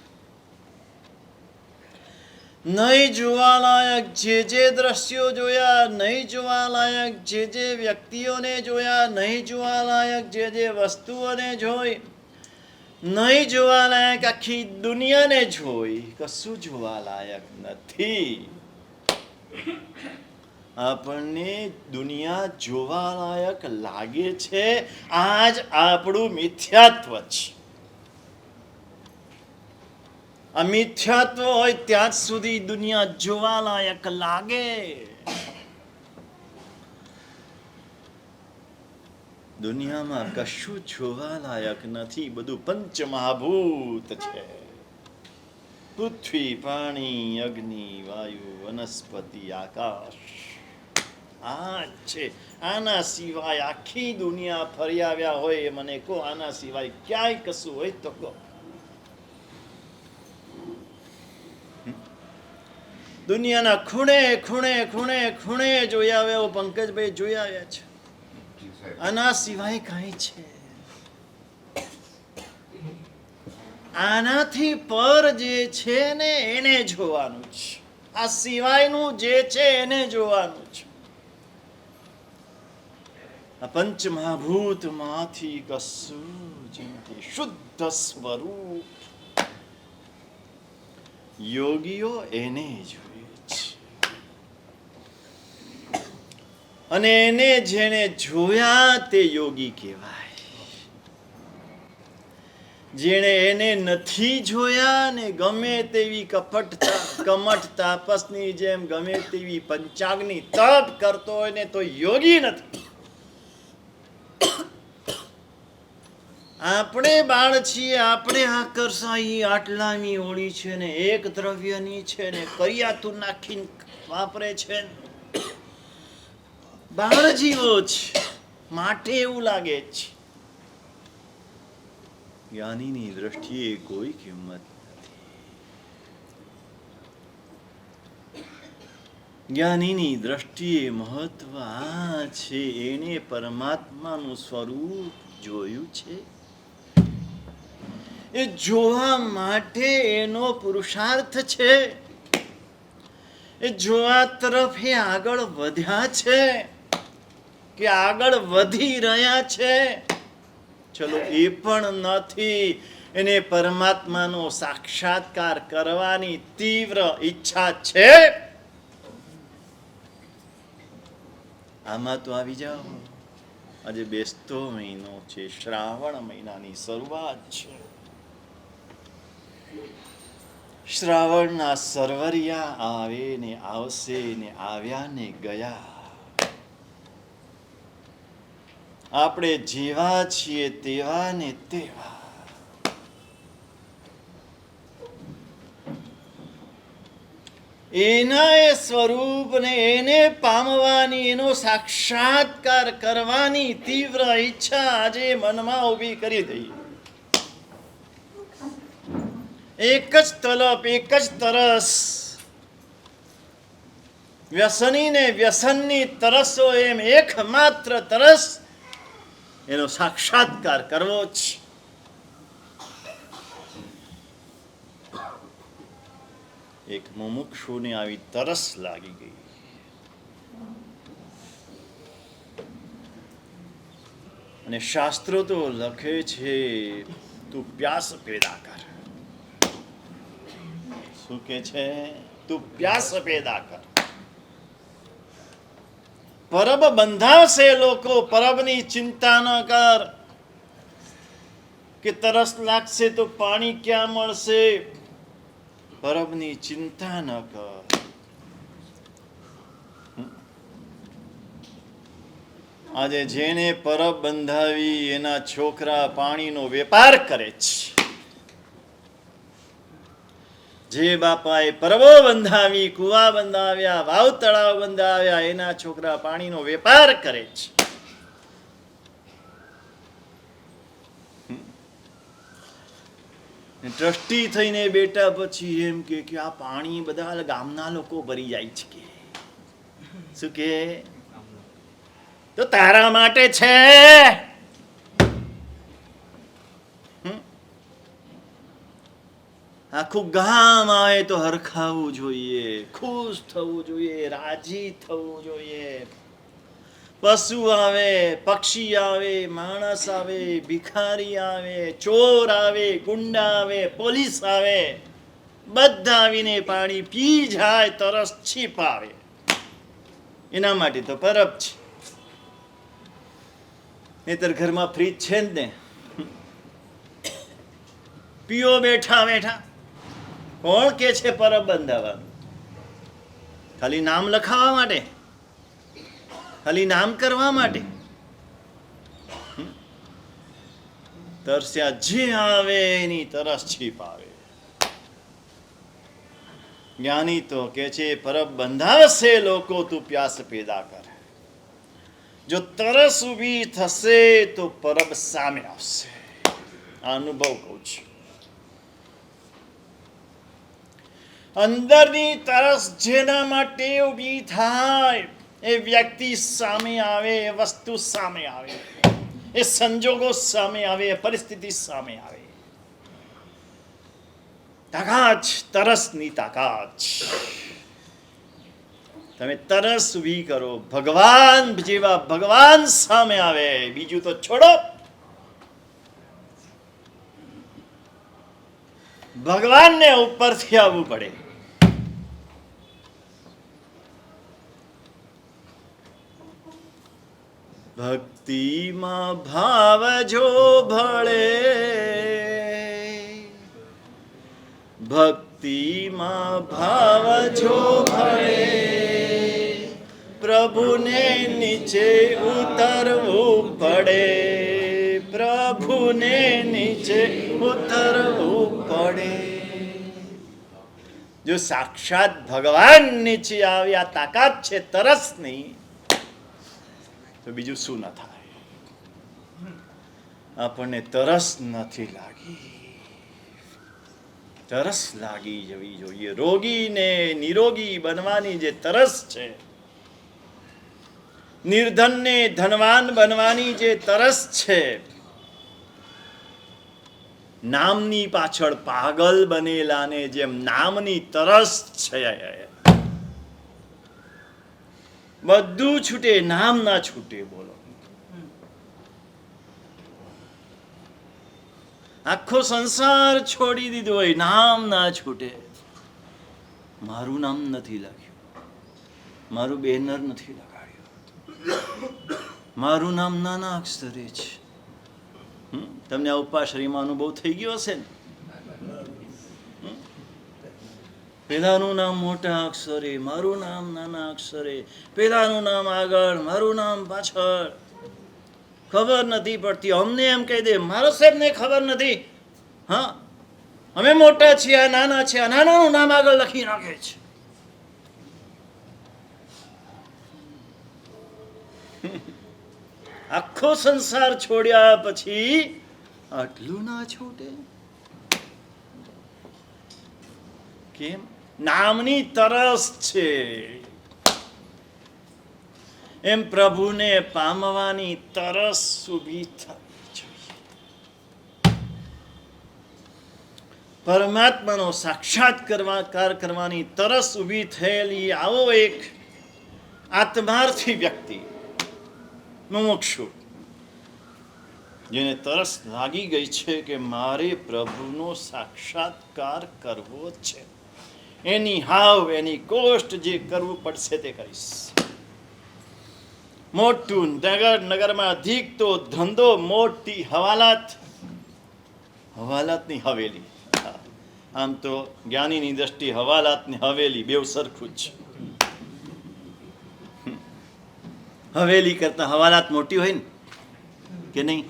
Speaker 1: નહીં જોવાલાયક જે જે દ્રશ્યો જોયા, નહીં જોવાલાયક જે જે વ્યક્તિઓને જોયા, નહીં જોવાલાયક જે જે વસ્તુઓને જોઈ, નહીં જોવાલાયક આખી દુનિયાને જોઈ. કશું જોવાલાયક નથી. આપણને દુનિયા જોવાલાયક લાગે છે. આ જ આપણું મિથ્યાત્વ છે. આ મિથ્યાત્વ હોય ત્યાં સુધી દુનિયા જોવાલાયક લાગે. દુનિયામાં કશું જોવાલાયક નથી. બધું પંચમહાભૂત છે. પૃથ્વી, પાણી, અગ્નિ, વાયુ, વનસ્પતિ, આકાશ. આ છે. આના સિવાય આખી દુનિયા ફરી આવ્યા હોય મને કહો, આના સિવાય ક્યાંય કશું હોય તો કહો. દુનિયાના ખૂણે ખૂણે ખૂણે ખૂણે જોઈ આવ્યા પંકજભાઈ, જોઈ આવ્યા છે. આના સિવાય કાંઈ છે? આનાથી પર જે છે ને એને જોવાનું છે. આ સિવાયનું જે છે એને જોવાનું છે. આ પંચમહાભૂતમાંથી કશું જ નથી. શુદ્ધ સ્વરૂપ યોગીઓ એને જોઈએ છે. અને એને જેને જોયા તે યોગી કહેવાય. જેણે એને નથી જોયા ને ગમે તેવી કમઠ તાપસની જેમ ગમે તેવી પંચાગ્નિ તપ કરતો હોય ને તો યોગી નથી. આપણે બાળ છીએ, આપણે આકર્ષાઈ આટલામી ઓળી છે ને એક દ્રવ્યની છે ને કરિયાતું નાખીને વાપરે છે. બાળ જીવો છે માટે એવું લાગે છે. જ્ઞાનીની દ્રષ્ટિએ કોઈ કિંમત નથી. જ્ઞાનીની દ્રષ્ટિએ મહત્વ આ છે, એને પરમાત્માનું સ્વરૂપ જોયું છે. એ જોવા માટે એનો પુરુષાર્થ છે. એ જોવા તરફ એ આગળ વધ્યા છે કે આગળ વધી રહ્યા છે. ચલો એ પણ નથી, એને પરમાત્માનો સાક્ષાત્કાર કરવાની તીવ્ર ઈચ્છા છે. આમાં તો આવી જાઓ. આજે બેસતો મહિનો છે, શ્રાવણ મહિનાની શરૂઆત છે. શ્રાવણના સરવરિયા આવે ને આવશે ને આવ્યા ને ગયા. આપણે જેવા છીએ તેવા ને તેવા. એના એ સ્વરૂપને એને પામવાની, એનો સાક્ષાત્કાર કરવાની તીવ્ર ઈચ્છા આજે મનમાં ઊભી કરી દઈ. એક જ તલપ, એક જ તરસ. વ્યસની ને વ્યસનની તરસો એમ એકમાત્ર તરસ એનો સાક્ષાત્કાર કરવો જ. એક મુમુક્ષુને આવી તરસ લાગી ગઈ. અને શાસ્ત્રો તો લખે છે, તું પ્યાસ પેદા કર. શું કે છે? તું પ્યાસ પેદા કર. પરબ બંધાશે લોકો, પરબની ચિંતા ન કર કે તરસ લાગશે તો પાણી ક્યાં મળશે. પરબની ચિંતા ન કર. આજે જેને પરબ બંધાવી એના છોકરા પાણીનો વેપાર કરે છે. જે બાપાએ પરબો બંધાવી, કુવા બંધાવ્યા, વાવ તળાવ બંધાવ્યા, એના છોકરા પાણીનો વેપાર કરે છે. ટ્રસ્ટી થઈને બેટા પછી એમ કે આ પાણી બધા ગામના લોકો ભરી જાય છે કે શું કે તો તારા માટે છે. આખું ગામ આવે તો હરખાવું જોઈએ, ખુશ થવું જોઈએ, રાજી થવું જોઈએ. પશુ આવે, પક્ષી આવે, માણસ આવે, ભિખારી આવે, ચોર આવે, ગુંડા આવે, પોલીસ આવે, બધા આવીને પાણી પી જાય, તરસ છીપાવે. એના માટે તો પરબ છે. નહીતર ઘરમાં ફ્રીજ છે જ ને, પીઓ બેઠા બેઠા. કોણ કે છે પરબ બંધાવાનું? ખાલી નામ લખાવવા માટે, ખાલી નામ કરવા માટે. તરસ્યા જે આવે એની તરસ છીપાવે. જ્ઞાની તો કે છે પરબ બંધાશે લોકો, તું પ્યાસ પેદા કર. જો તરસ ઊભી થશે તો પરબ સામે આવશે. આ અનુભવ કહું છું. અંદરની તરસ જેના માટે ઊભી થાય એ વ્યક્તિ સામે આવે, એ વસ્તુ સામે આવે, એ સંજોગો સામે આવે, એ પરિસ્થિતિ સામે આવે. તાકાત, તરસની તાકાત. તમે તરસ ઊભી કરો, ભગવાન જેવા ભગવાન સામે આવે, બીજું તો છોડો. ભગવાનને ઉપરથી આવવું પડે. ભક્તિમાં ભાવ જો ભળે, ભક્તિમાં ભાવ જો ભળે, પ્રભુને નીચે ઉતરવું પડે, પ્રભુને નીચે ઉતરવું પડે. જો સાક્ષાત ભગવાન નીચે આવ્યા તાકાત છે તરસની, તો બીજું શું ન થાય. આપણને તરસ નથી લાગી, તરસ લાગી જવી જોઈએ. રોગીને નિરોગી બનવાની જે તરસ છે, નિર્ધનને ધનવાન બનવાની જે તરસ છે, નામની પાછળ પાગલ બનેલાને જેમ નામની તરસ છે, બધું છૂટે, નામ ના છૂટે. બોલો, આખો સંસાર છોડી દીધો હોય, નામ ના છૂટે. મારું નામ નથી લખ્યું, મારું બેનર નથી લગાડ્યું, મારું નામ નાના અક્ષરે છે. તમને આ ઉપાશ્રયમાં અનુભવ થઈ ગયો હશે ને? પેલાનું નામ મોટા અક્ષરે, મારું નામ નાના અક્ષરે, પેલાનું નામ આગળ, મારું નામ પાછળ. ખબર નથી પડતી. અમને એમ કહી દે, મારો સાહેબને ખબર નથી. હા, અમે મોટા છીએ, આ નાના છે, આ નાનાનું નામ આગળ લખી નાખે છે. આખો સંસાર છોડ્યા પછી આટલું ના છૂટે કેમ? નામની તરસ છે. એમ પ્રભુને પામવાની તરસ ઊભી થવી જોઈએ. પરમાત્માનો સાક્ષાત્કાર કરવાની તરસ ઊભી થયેલી આવો એક આત્માર્થી વ્યક્તિ, મુમુક્ષુ, જેને તરસ લાગી ગઈ છે કે મારે પ્રભુનો સાક્ષાત્કાર કરવો છે, એની હાવ, એની કોષ્ટ જે કરવું પડશે તે કરીશ. મોટું નગરમાં અધિક તો ધંધો, મોટી હવાલાતની હવેલી. આમ તો જ્ઞાનીની દ્રષ્ટિ હવાલાતની હવેલી બેવ સરખું જ. હવેલી કરતા હવાલાત મોટી હોય ને કે નહીં?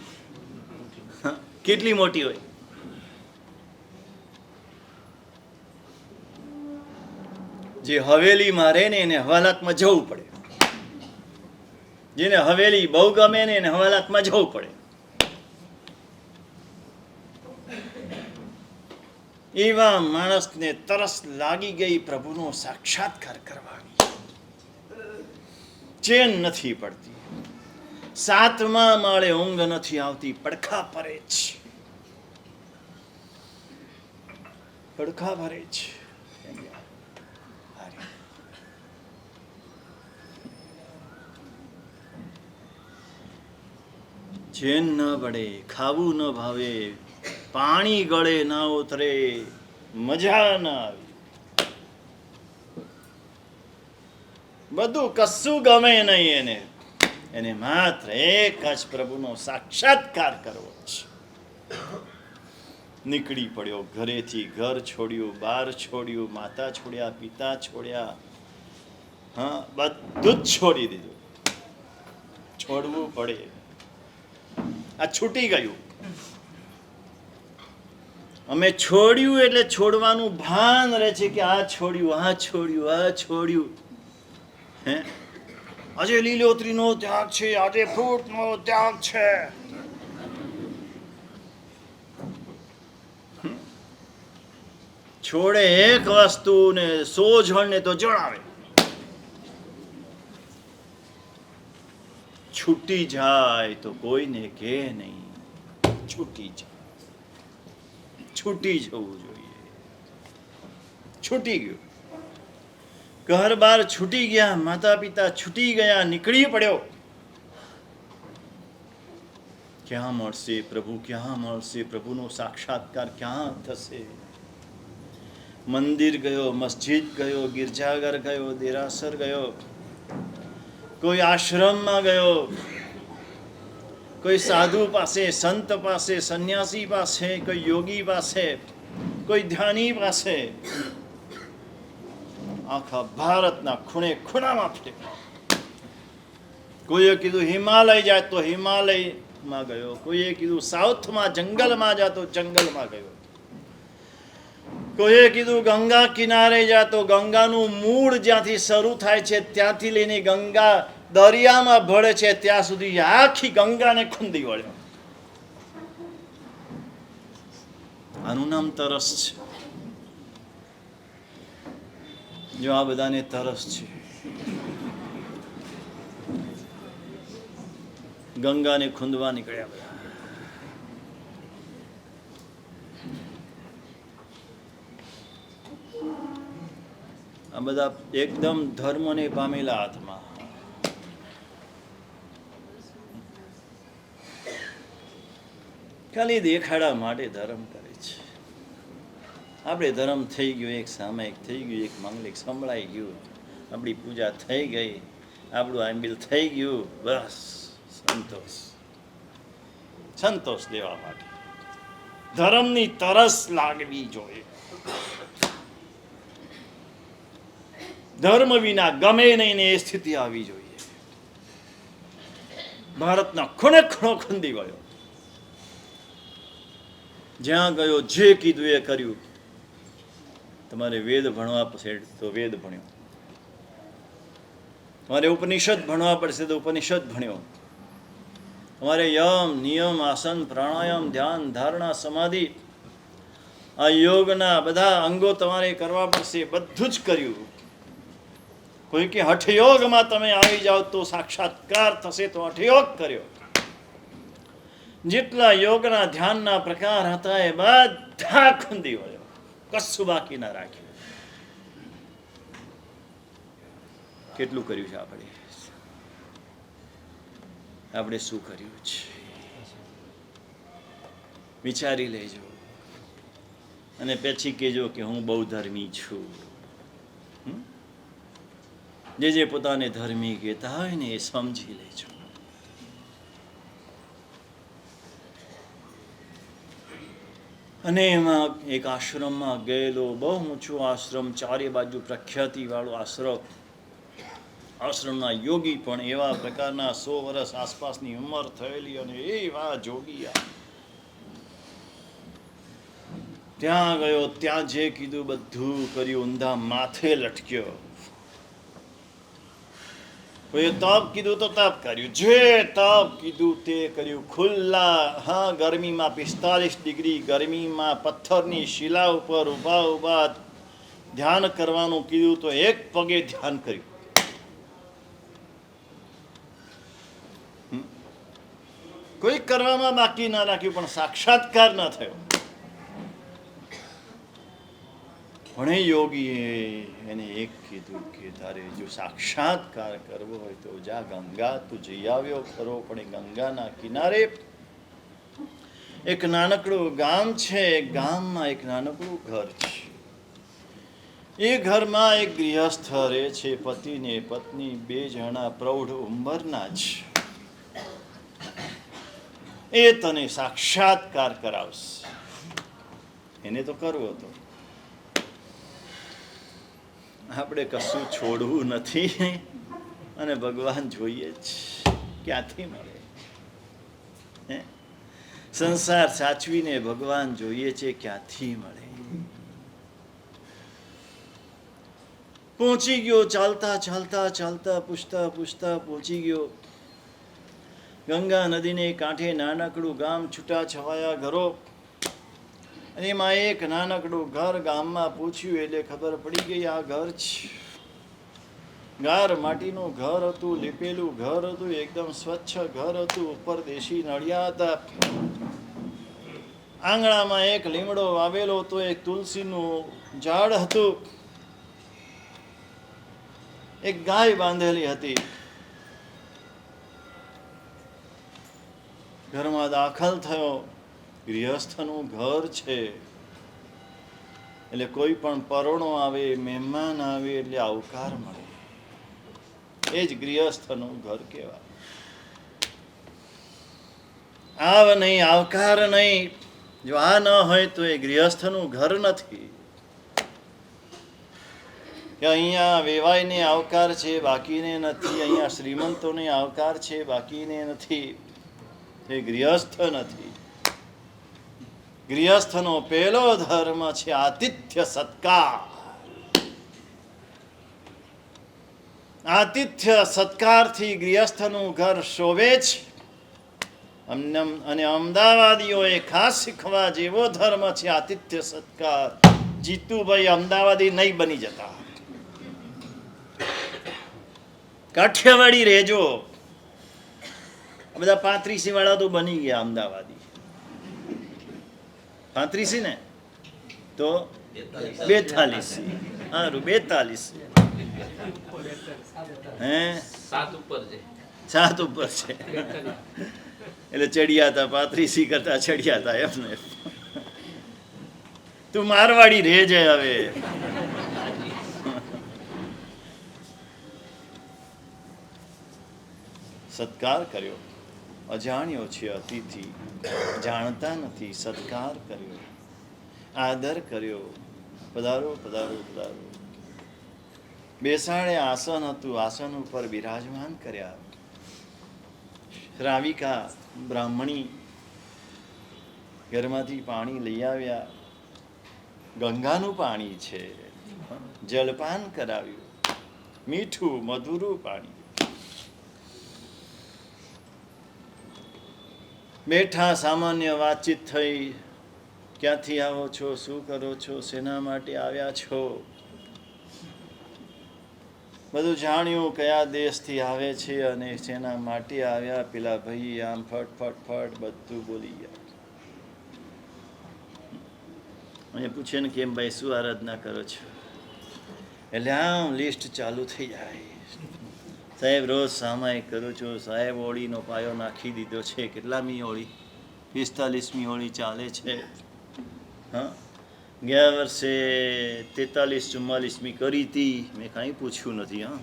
Speaker 1: કેટલી મોટી હોય? જે હવેલીમાં રહે ને એને હવાલાતમાં જવું પડે. જેને હવેલી બહુ ગમે ને એને હવાલાતમાં જવું પડે. એવા માણસને તરસ લાગી ગઈ પ્રભુનો સાક્ષાત્કાર કરવાની. ચેન નથી પડતી, 7મા માળે ઊંઘ નથી આવતી, પડખા ભરે છે, પડખા ભરે છે. ચેન ન પડે, ખાવું ન ભાવે, પાણી ગળે ના ઉતરે, મજા ના આવી, બધું કશું ગમે નહીં. એને માત્ર એક જ પ્રભુનો સાક્ષાત્કાર કરવો છે. નીકળી પડ્યો ઘરેથી, ઘર છોડ્યું, બાર છોડ્યું, માતા છોડ્યા, પિતા છોડ્યા, હા, બધું જ છોડી દીધું. છોડવું પડે. આ છૂટી ગયું. અમે છોડ્યું એટલે છોડવાનું ભાન રહે છે કે આ છોડ્યું, આ છોડ્યું, આ છોડ્યું. હે, આજે લીલોતરીનો ત્યાગ છે, આજે ફ્રૂટનો ત્યાગ છે. છોડે એક વસ્તુ ને 100 જણને તો જણાવે. છૂટી જાય તો કોઈને કે નહીં, છૂટી જાય, છૂટી જવું જોઈએ. છૂટી ગયું. ઘર બાર છૂટી ગયા, માતા પિતા છૂટી ગયા, નીકળી પડ્યો. ક્યાં મળશે પ્રભુ, ક્યાં મળશે પ્રભુનો સાક્ષાત્કાર ક્યાં થશે? મંદિર ગયો, મસ્જિદ ગયો, ગિરજાઘર ગયો, દેરાસર ગયો, કોઈ આશ્રમમાં ગયો, કોઈ સાધુ પાસે, સંત પાસે, સંન્યાસી પાસે, કોઈ યોગી પાસે, કોઈ ધ્યાની પાસે. આખા ભારતના ખૂણે ખૂણામાં ફર્યો. કોઈએ કીધું હિમાલય જાય તો હિમાલયમાં ગયો, કોઈએ કીધું સાઉથમાં જંગલમાં જા તો જંગલમાં ગયો, કોઈએ કીધું ગંગા કિનારે જા તો ગંગાનું મૂળ જ્યાંથી શરૂ થાય છે ત્યાંથી લઈને ગંગા દરિયામાં ભળે છે ત્યાં સુધી આખી ગંગાને ખૂંદી વળ્યો. આનું નામ તરસ છે. જો આ બધાને તરસ છે, ગંગાને ખૂંદવા નીકળ્યા બધા. આ બધા એકદમ ધર્મને પામેલા આત્મા. ખાલી દેખાડા માટે ધર્મ કરે છે. આપણે ધર્મ થઈ ગયો, એક સામાયિક થઈ ગયું, એક માંગલિક સંભળાઈ ગયું, આપણી પૂજા થઈ ગઈ, આપણું આંબિલ થઈ ગયું, બસ સંતોષ. સંતોષ દેવા માટે ધર્મની તરસ લાગવી જોઈએ. ધર્મ વિના ગમે નહીં ને એ સ્થિતિ આવી જોઈએ. ભારતના ખૂણે ખૂણો ખૂંદી ગયો. જ્યાં ગયો જે કીધું એ કર્યું. તમારે વેદ ભણવા પડશે તો વેદ ભણ્યો, તમારે ઉપનિષદ ભણવા પડશે તો ઉપનિષદ ભણ્યો, તમારે યમ નિયમ આસન પ્રાણાયામ ધ્યાન ધારણા સમાધિ આ યોગના બધા અંગો તમારે કરવા પડશે, બધું જ કર્યું. કોઈ કે હઠયોગમાં તમે આવી જાઓ તો સાક્ષાત્કાર થશે તો હઠયોગ કર્યો. જેટલા યોગના ધ્યાનના પ્રકાર હતા એ બધા ખૂંદી વળ્યો, કશું બાકી ના રાખ્યું. કેટલું કર્યું છે આપણે? આપણે શું કર્યું છે વિચારી લેજો, અને પછી કહેજો કે હું બહુ ધર્મી છું. જે પોતાને ધર્મી કહેતા હોય ને એ સમજી લેજો. અને એમાં એક આશ્રમમાં ગયેલો, બહુ ઊંચો આશ્રમ, ચારે બાજુ પ્રખ્યાતિ વાળો આશ્રમ. આશ્રમના યોગી પણ એવા પ્રકારના 100 વર્ષ આસપાસની ઉંમર થયેલી અને એવા જોગિયા. ત્યાં ગયો, ત્યાં જે કીધું બધું કર્યું, ઊંધા માથે લટક્યો. કોઈ તપ કીધું તો તપ કર્યું, જે તપ કીધું તે કર્યું. ખુલ્લા ગરમીમાં 45 ડિગ્રી ગરમીમાં પથ્થરની શિલા ઉપર ઊભા ઊભા ધ્યાન કરવાનું કીધું તો એક પગે ધ્યાન કર્યું. કોઈ કરવામાં બાકી ના રાખ્યું, પણ સાક્ષાત્કાર ન થયો. પણ એ યોગીએ એને એક કીધું કે તારે જો સાક્ષાત્કાર કરવો હોય તો જા ગંગા, તું જઈ આવ્યો ખરો, પણ એ ગંગાના કિનારે એક નાનકડું ગામ છે. ગામમાં એક નાનકડું ઘર છે. એ ઘરમાં એક ગૃહસ્થ રહે છે, પતિ ને પત્ની, 2 જણા પ્રૌઢ ઉંમરના છે. એ તને સાક્ષાત્કાર કરાવશે. એને તો કરવો હતો. આપણે કશું છોડવું નથી અને ભગવાન જોઈએ જ. ક્યાંથી મળે? સંસાર સાચવીને ભગવાન જોઈએ છે, ક્યાંથી મળે? પહોંચી ગયો, ચાલતા ચાલતા ચાલતા, પૂછતા પૂછતા પહોંચી ગયો. ગંગા નદીને કાંઠે નાનકડું ગામ, છૂટા છવાયા ઘરો. અને એમાં એક નાનકડું ઘર. ગામમાં પૂછ્યું એટલે ખબર પડી ગઈ આ ઘર છે. ગાર માટીનું ઘર હતું, લીપેલું ઘર હતું, એકદમ સ્વચ્છ ઘર હતું. ઉપર દેશી નળિયા હતા. આંગણામાં એક લીમડો વાવેલો હતો, એક તુલસીનું ઝાડ હતું, એક ગાય બાંધેલી હતી. ઘરમાં દાખલ થયો. ગૃહસ્થનું ઘર છે એટલે કોઈ પણ પરોણો આવે, મહેમાન આવે એટલે આવકાર મળે. એ જ ગૃહસ્થનું ઘર કહેવાય. આવ નહીં, આવકાર નહીં, જો આ ન હોય તો એ ગૃહસ્થનું ઘર નથી. કે અહીંયા વેવાઈને આવકાર છે, બાકીને નથી. અહીંયા શ્રીમંતોને આવકાર છે, બાકીને નથી. એ ગૃહસ્થ નથી. ગૃહસ્થનો પહેલો ધર્મ છે આતિથ્ય સત્કાર. આતિથ્ય સત્કારથી ગૃહસ્થનું ઘર શોભે છે. અને અમદાવાદીઓએ ખાસ શીખવા જેવો ધર્મ છે આતિથ્ય સત્કાર. જીતુભાઈ અમદાવાદી નહીં બની જતા. કાઠિયાવાડી રહેજો. બધા 35 વાળા તો બની ગયા અમદાવાદી. 35 ને તો 42. સારું, 42. હે
Speaker 2: 7 ઉપર છે.
Speaker 1: 7 ઉપર છે. એટલે ચડિયા હતા, 35 કરતા ચડિયા હતા એમને. તું મારવાડી રહેજે હવે. સત્કાર કર્યો. અજાણ્યો છે અતિથિ, જાણતા નથી. સત્કાર કર્યો, આદર કર્યો. પધારો પધારો પધારો. બેસાડે આસન હતું, આસન ઉપર બિરાજમાન કર્યા. શ્રાવિકા બ્રાહ્મણી ઘરમાંથી પાણી લઈ આવ્યા. ગંગાનું પાણી છે. જલપાન કરાવ્યું. મીઠું મધુરું પાણી. બેઠા, સામાન્ય વાતચીત થઈ. ક્યાંથી આવો છો, શું કરો છો, શેના માટે આવ્યા છો, બધું જાણ્યું. કયા દેશથી આવે છે અને શેના માટે આવ્યા. પેલા ભાઈ આમ ફટ ફટ ફટ બધું બોલી ગયા. અને પૂછે ને કેમ ભાઈ શું આરાધના કરો છો, એટલે આમ લિસ્ટ ચાલુ થઈ જાય. સાહેબ રોજ સામાયિક કરું છું. સાહેબ હોળીનો પાયો નાખી દીધો છે. કેટલામી હોળી? 45મી હોળી ચાલે છે. હા, ગયા વર્ષે 43-44મી કરી હતી. મેં કાંઈ પૂછ્યું નથી. હા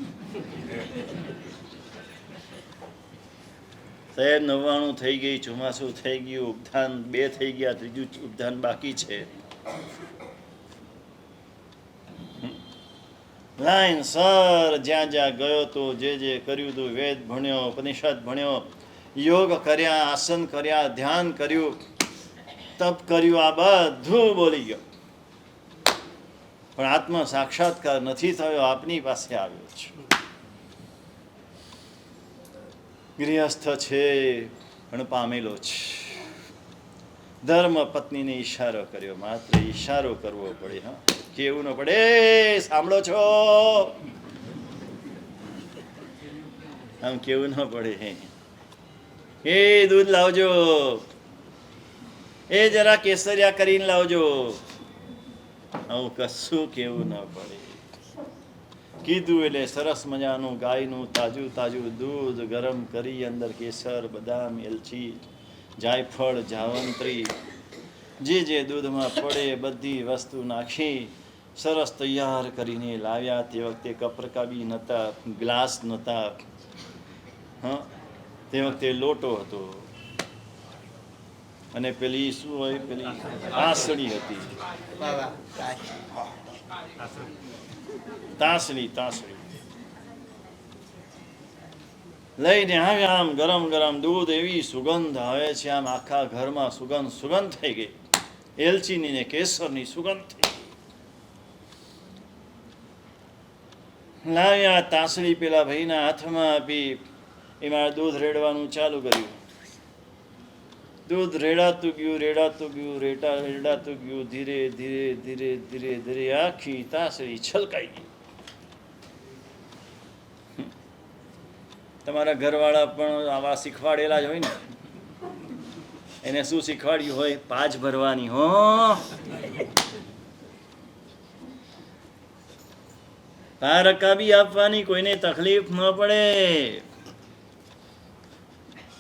Speaker 1: સાહેબ 99 થઈ ગઈ, ચોમાસું થઈ ગયું, ઉપધાન 2 થઈ ગયા, ત્રીજું ઉપધાન બાકી છે. લાઈન સર જ્યાં જ્યાં ગયો તો જે કર્યું હતું, વેદ ભણ્યો, ઉપનિષદ ભણ્યો, યોગ કર્યા, આસન કર્યા, ધ્યાન કર્યું, તપ કર્યું, આ બધું બોલી ગયો. પણ આત્મ સાક્ષાત્કાર નથી થયો. આપની પાસે આવ્યો છે. ગૃહસ્થ છે પણ પામેલો છે. ધર્મ પત્નીને ઈશારો કર્યો. માત્ર ઈશારો કરવો પડે. હા, કેવું ન પડે. સાંભળો છો? આમ કેવું ન પડે. એ દૂધ લાવજો, એ જરા કેસરિયા કરીને લાવજો. આવું કશું કેવું ન પડે. કીધું એટલે સરસ મજાનું ગાયનું તાજું તાજું દૂધ ગરમ કરી અંદર કેસર, બદામ, એલચી, જાયફળ, જાવંત્રી, જે દૂધમાં પડે બધી વસ્તુ નાખી સરસ તૈયાર કરીને લાવ્યા. તે વખતે કપરકાબી નહોતા, ગ્લાસ નહોતા. હા, તે વખતે લોટો હતો. અને પેલી શું હોય, પેલી તાસણી હતી. તાસણી લઈને આવ્યા. આમ ગરમ ગરમ દૂધ, એવી સુગંધ આવે છે. આમ આખા ઘરમાં સુગંધ થઈ ગઈ. એલચીની ને કેસરની સુગંધ થઈ ગઈ. લાવ્યા તાસણી, પેલા ભાઈના હાથમાં આપી. એમાં દૂધ રેડવાનું ચાલુ કર્યું. દૂધ રેડાતું ગયું, રેડાતું ગયું. ધીરે ધીરે ધીરે ધીરે ધીરે આખી તાસણી છલકાઈ ગઈ. તમારા ઘરવાળા પણ આવા શીખવાડેલા જ હોય ને. એને શું શીખવાડ્યું હોય? પાજ ભરવાની હો. રકાબી આપવાની, કોઈને તકલીફ ન પડે.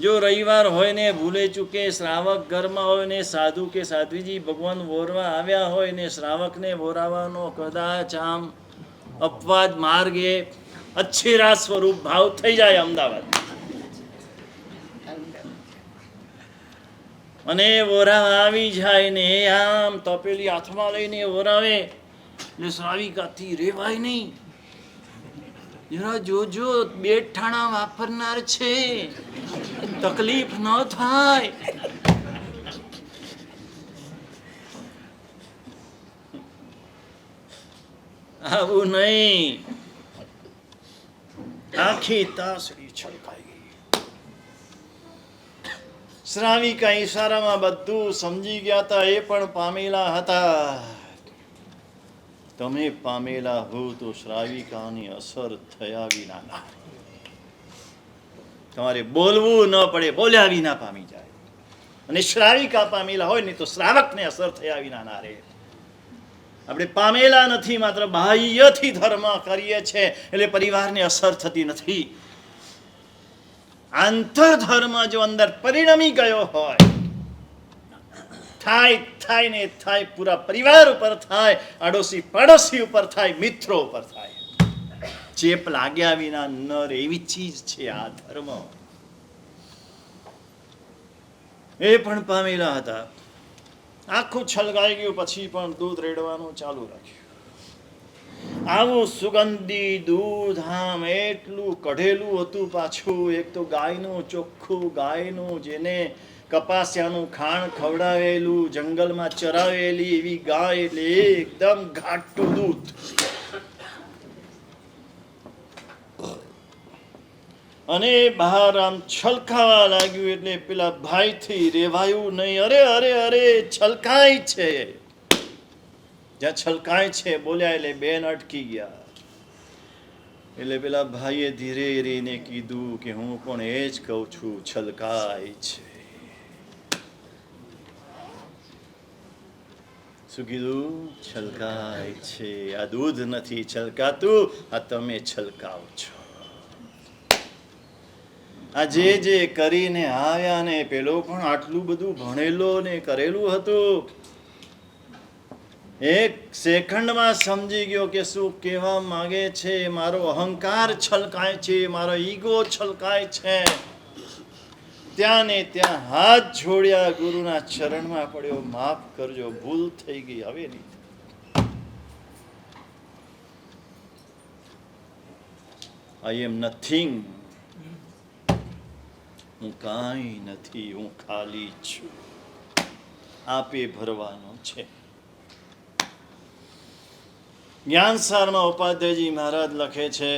Speaker 1: જો રવિવાર હોય ને ભૂલે ચૂકે શ્રાવક ઘરમાં હોય ને સાધુ કે સાધ્વીજી ભગવાન વોરવા આવ્યા હોય ને શ્રાવકને વોરાવાનો કદાચ આમ અપવાદ માર્ગે અચ્છેરા સ્વરૂપ ભાવ થઈ જાય અમદાવાદ, અને વોરાવા આવી જાય ને આમ તપેલી હાથમાં લઈને વોરાવે એટલે શ્રાવિકાથી રેવાય નહીં. જરા જોજો, બે ઠાણા વાપરનાર છે, તકલીફ ન થાય. આવું નહીં. આખી તાસડી છલકાઈ ગઈ. શ્રાવિકા ઈશારામાં બધું સમજી ગયા હતા, એ પણ પામેલા હતા. તમે પામેલા હો તો શ્રાવિકાની અસર થયા વિના ના. તમારે બોલવું ન પડે, બોલ્યા વિના પામી જાય. અને શ્રાવિકા પામેલા હોય ને તો શ્રાવકને અસર થયા વિના ના રહે. આપણે પામેલા નથી, માત્ર બાહ્યથી ધર્મ કરીએ છીએ એટલે પરિવારને અસર થતી નથી. આંતર ધર્મ જો અંદર પરિણમી ગયો હોય, થાય ને થાય, પૂરા પરિવાર ઉપર થાય, આડોશી પડોશી ઉપર થાય, મિત્રો ઉપર થાય. ચેપ લાગ્યા વિના ન રહે એવી ચીજ છે આ ધર્મ. એ પણ પામેલા હતા. આખું છલકાઈ ગયું, પછી પણ દૂધ રેડવાનું ચાલુ રાખ્યું. આવું સુગંધી દૂધ આમ એટલું કઢેલું હતું પાછું. એક તો ગાયનું ચોખ્ખું, ગાયનું જેને કપાસિયાનું ખાણ ખવડાવેલું, જંગલમાં ચરાવેલી એવી ગાય, એટલે એકદમ ઘાટું દૂધ. અને બહાર આમ છલકાવા લાગ્યું એટલે પેલા ભાઈથી રેવાયું નહીં. અરે અરે અરે, છલકાય છે. જ્યાં છલકાય છે બોલ્યા એટલે બેન અટકી ગયા. એટલે પેલા ભાઈએ ધીરે રહીને કીધું કે હું પણ એ જ કહું છું, છલકાય છે. શું કીધું? છલકાય છે. આ દૂધ નથી છલકાતું, આ તમે છલકાવ છો. આ જે કરીને આવ્યા ને પેલો પણ આટલું બધું ભણેલો ને કરેલું હતું, એક સેકન્ડમાં સમજી ગયો કે શું કહેવા માંગે છે. મારો અહંકાર છલકાય છે, મારો ઈગો છલકાય છે. ત્યાં ને ત્યાં હાથ જોડ્યા, ગુરુના ચરણમાં પડ્યો, માફ કરજો, ભૂલ થઈ ગઈ, હવે નહીં. આઈ એમ નથિંગ. હું કાંઈ નથી, હું ખાલી છું. આપે ભરવાનો છે. જ્ઞાનસારમાં ઉપાધ્યાયજી મહારાજ લખે છે,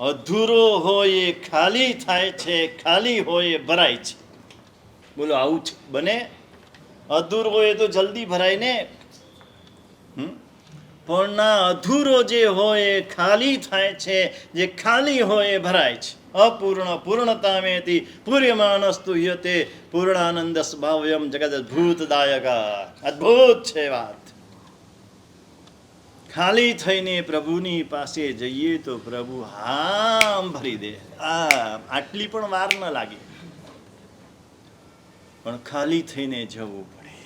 Speaker 1: અધૂરો હોય એ ખાલી થાય છે, ખાલી હોય એ ભરાય છે. બોલો આવું છે બને? અધૂરો હોય તો જલ્દી ભરાય ને. પણ ના, અધૂરો જે હોય એ ખાલી થાય છે, જે ખાલી હોય એ ભરાય છે. અપૂર્ણ પૂર્ણતામેતિ પૂર્યમાનસ્તુ યતે પૂર્ણાનંદ સ્વભાવયમ જગદ અદ્ભુતદાયકા. અદ્ભુત છે વાત. ખાલી થઈને પ્રભુની પાસે જઈએ તો પ્રભુ હામ ભરી દે. આટલી પણ વાર ન લાગે, પણ ખાલી થઈને જવું પડે.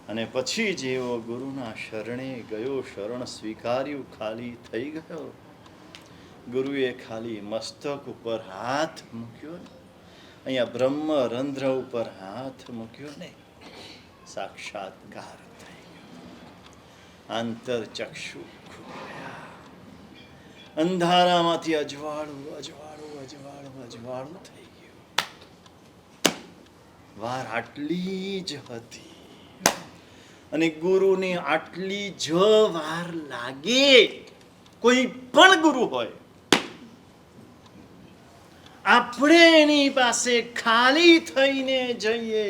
Speaker 1: અને પછી જેવો ગુરુના શરણે ગયો, શરણ સ્વીકાર્યું, ખાલી થઈ ગયો. ગુરુએ ખાલી મસ્તક ઉપર હાથ મૂક્યો ને, અહીંયા બ્રહ્મ રંધ્ર ઉપર હાથ મૂક્યો ને, સાક્ષાત્કાર થઈ ગયો. આંતરચક્ષુ ખુલ્યા. અંધારામાંથી અજવાળું અજવાળું અજવાળું અજવાળું થઈ ગયું. વાર આટલી જ હતી, અને ગુરુને આટલી જ વાર લાગે. કોઈ પણ ગુરુ હોય, આપણે એની પાસે ખાલી થઈને જઈએ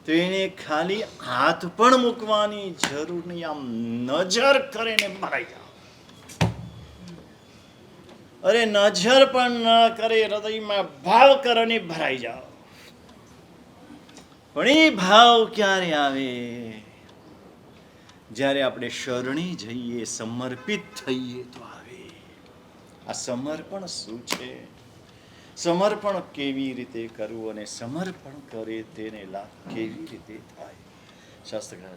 Speaker 1: તો એને ખાલી હાથ પણ મૂકવાની જરૂર નહીં. આમ નજર કરીને ભરાઈ જાઓ. અરે નજર પણ ન કરે, હૃદયમાં ભાવ કરીને ભરાઈ જાઓ. પણ એ ભાવ ક્યારે આવે? જ્યારે આપણે શરણી જઈએ, સમર્પિત થઈએ તો આવે. આ સમર્પણ શું છે? સમર્પણ કેવી રીતે કરવું અને સમર્પણ કરે તેને લાભ કેવી રીતે થાય? શાસ્ત્રકાર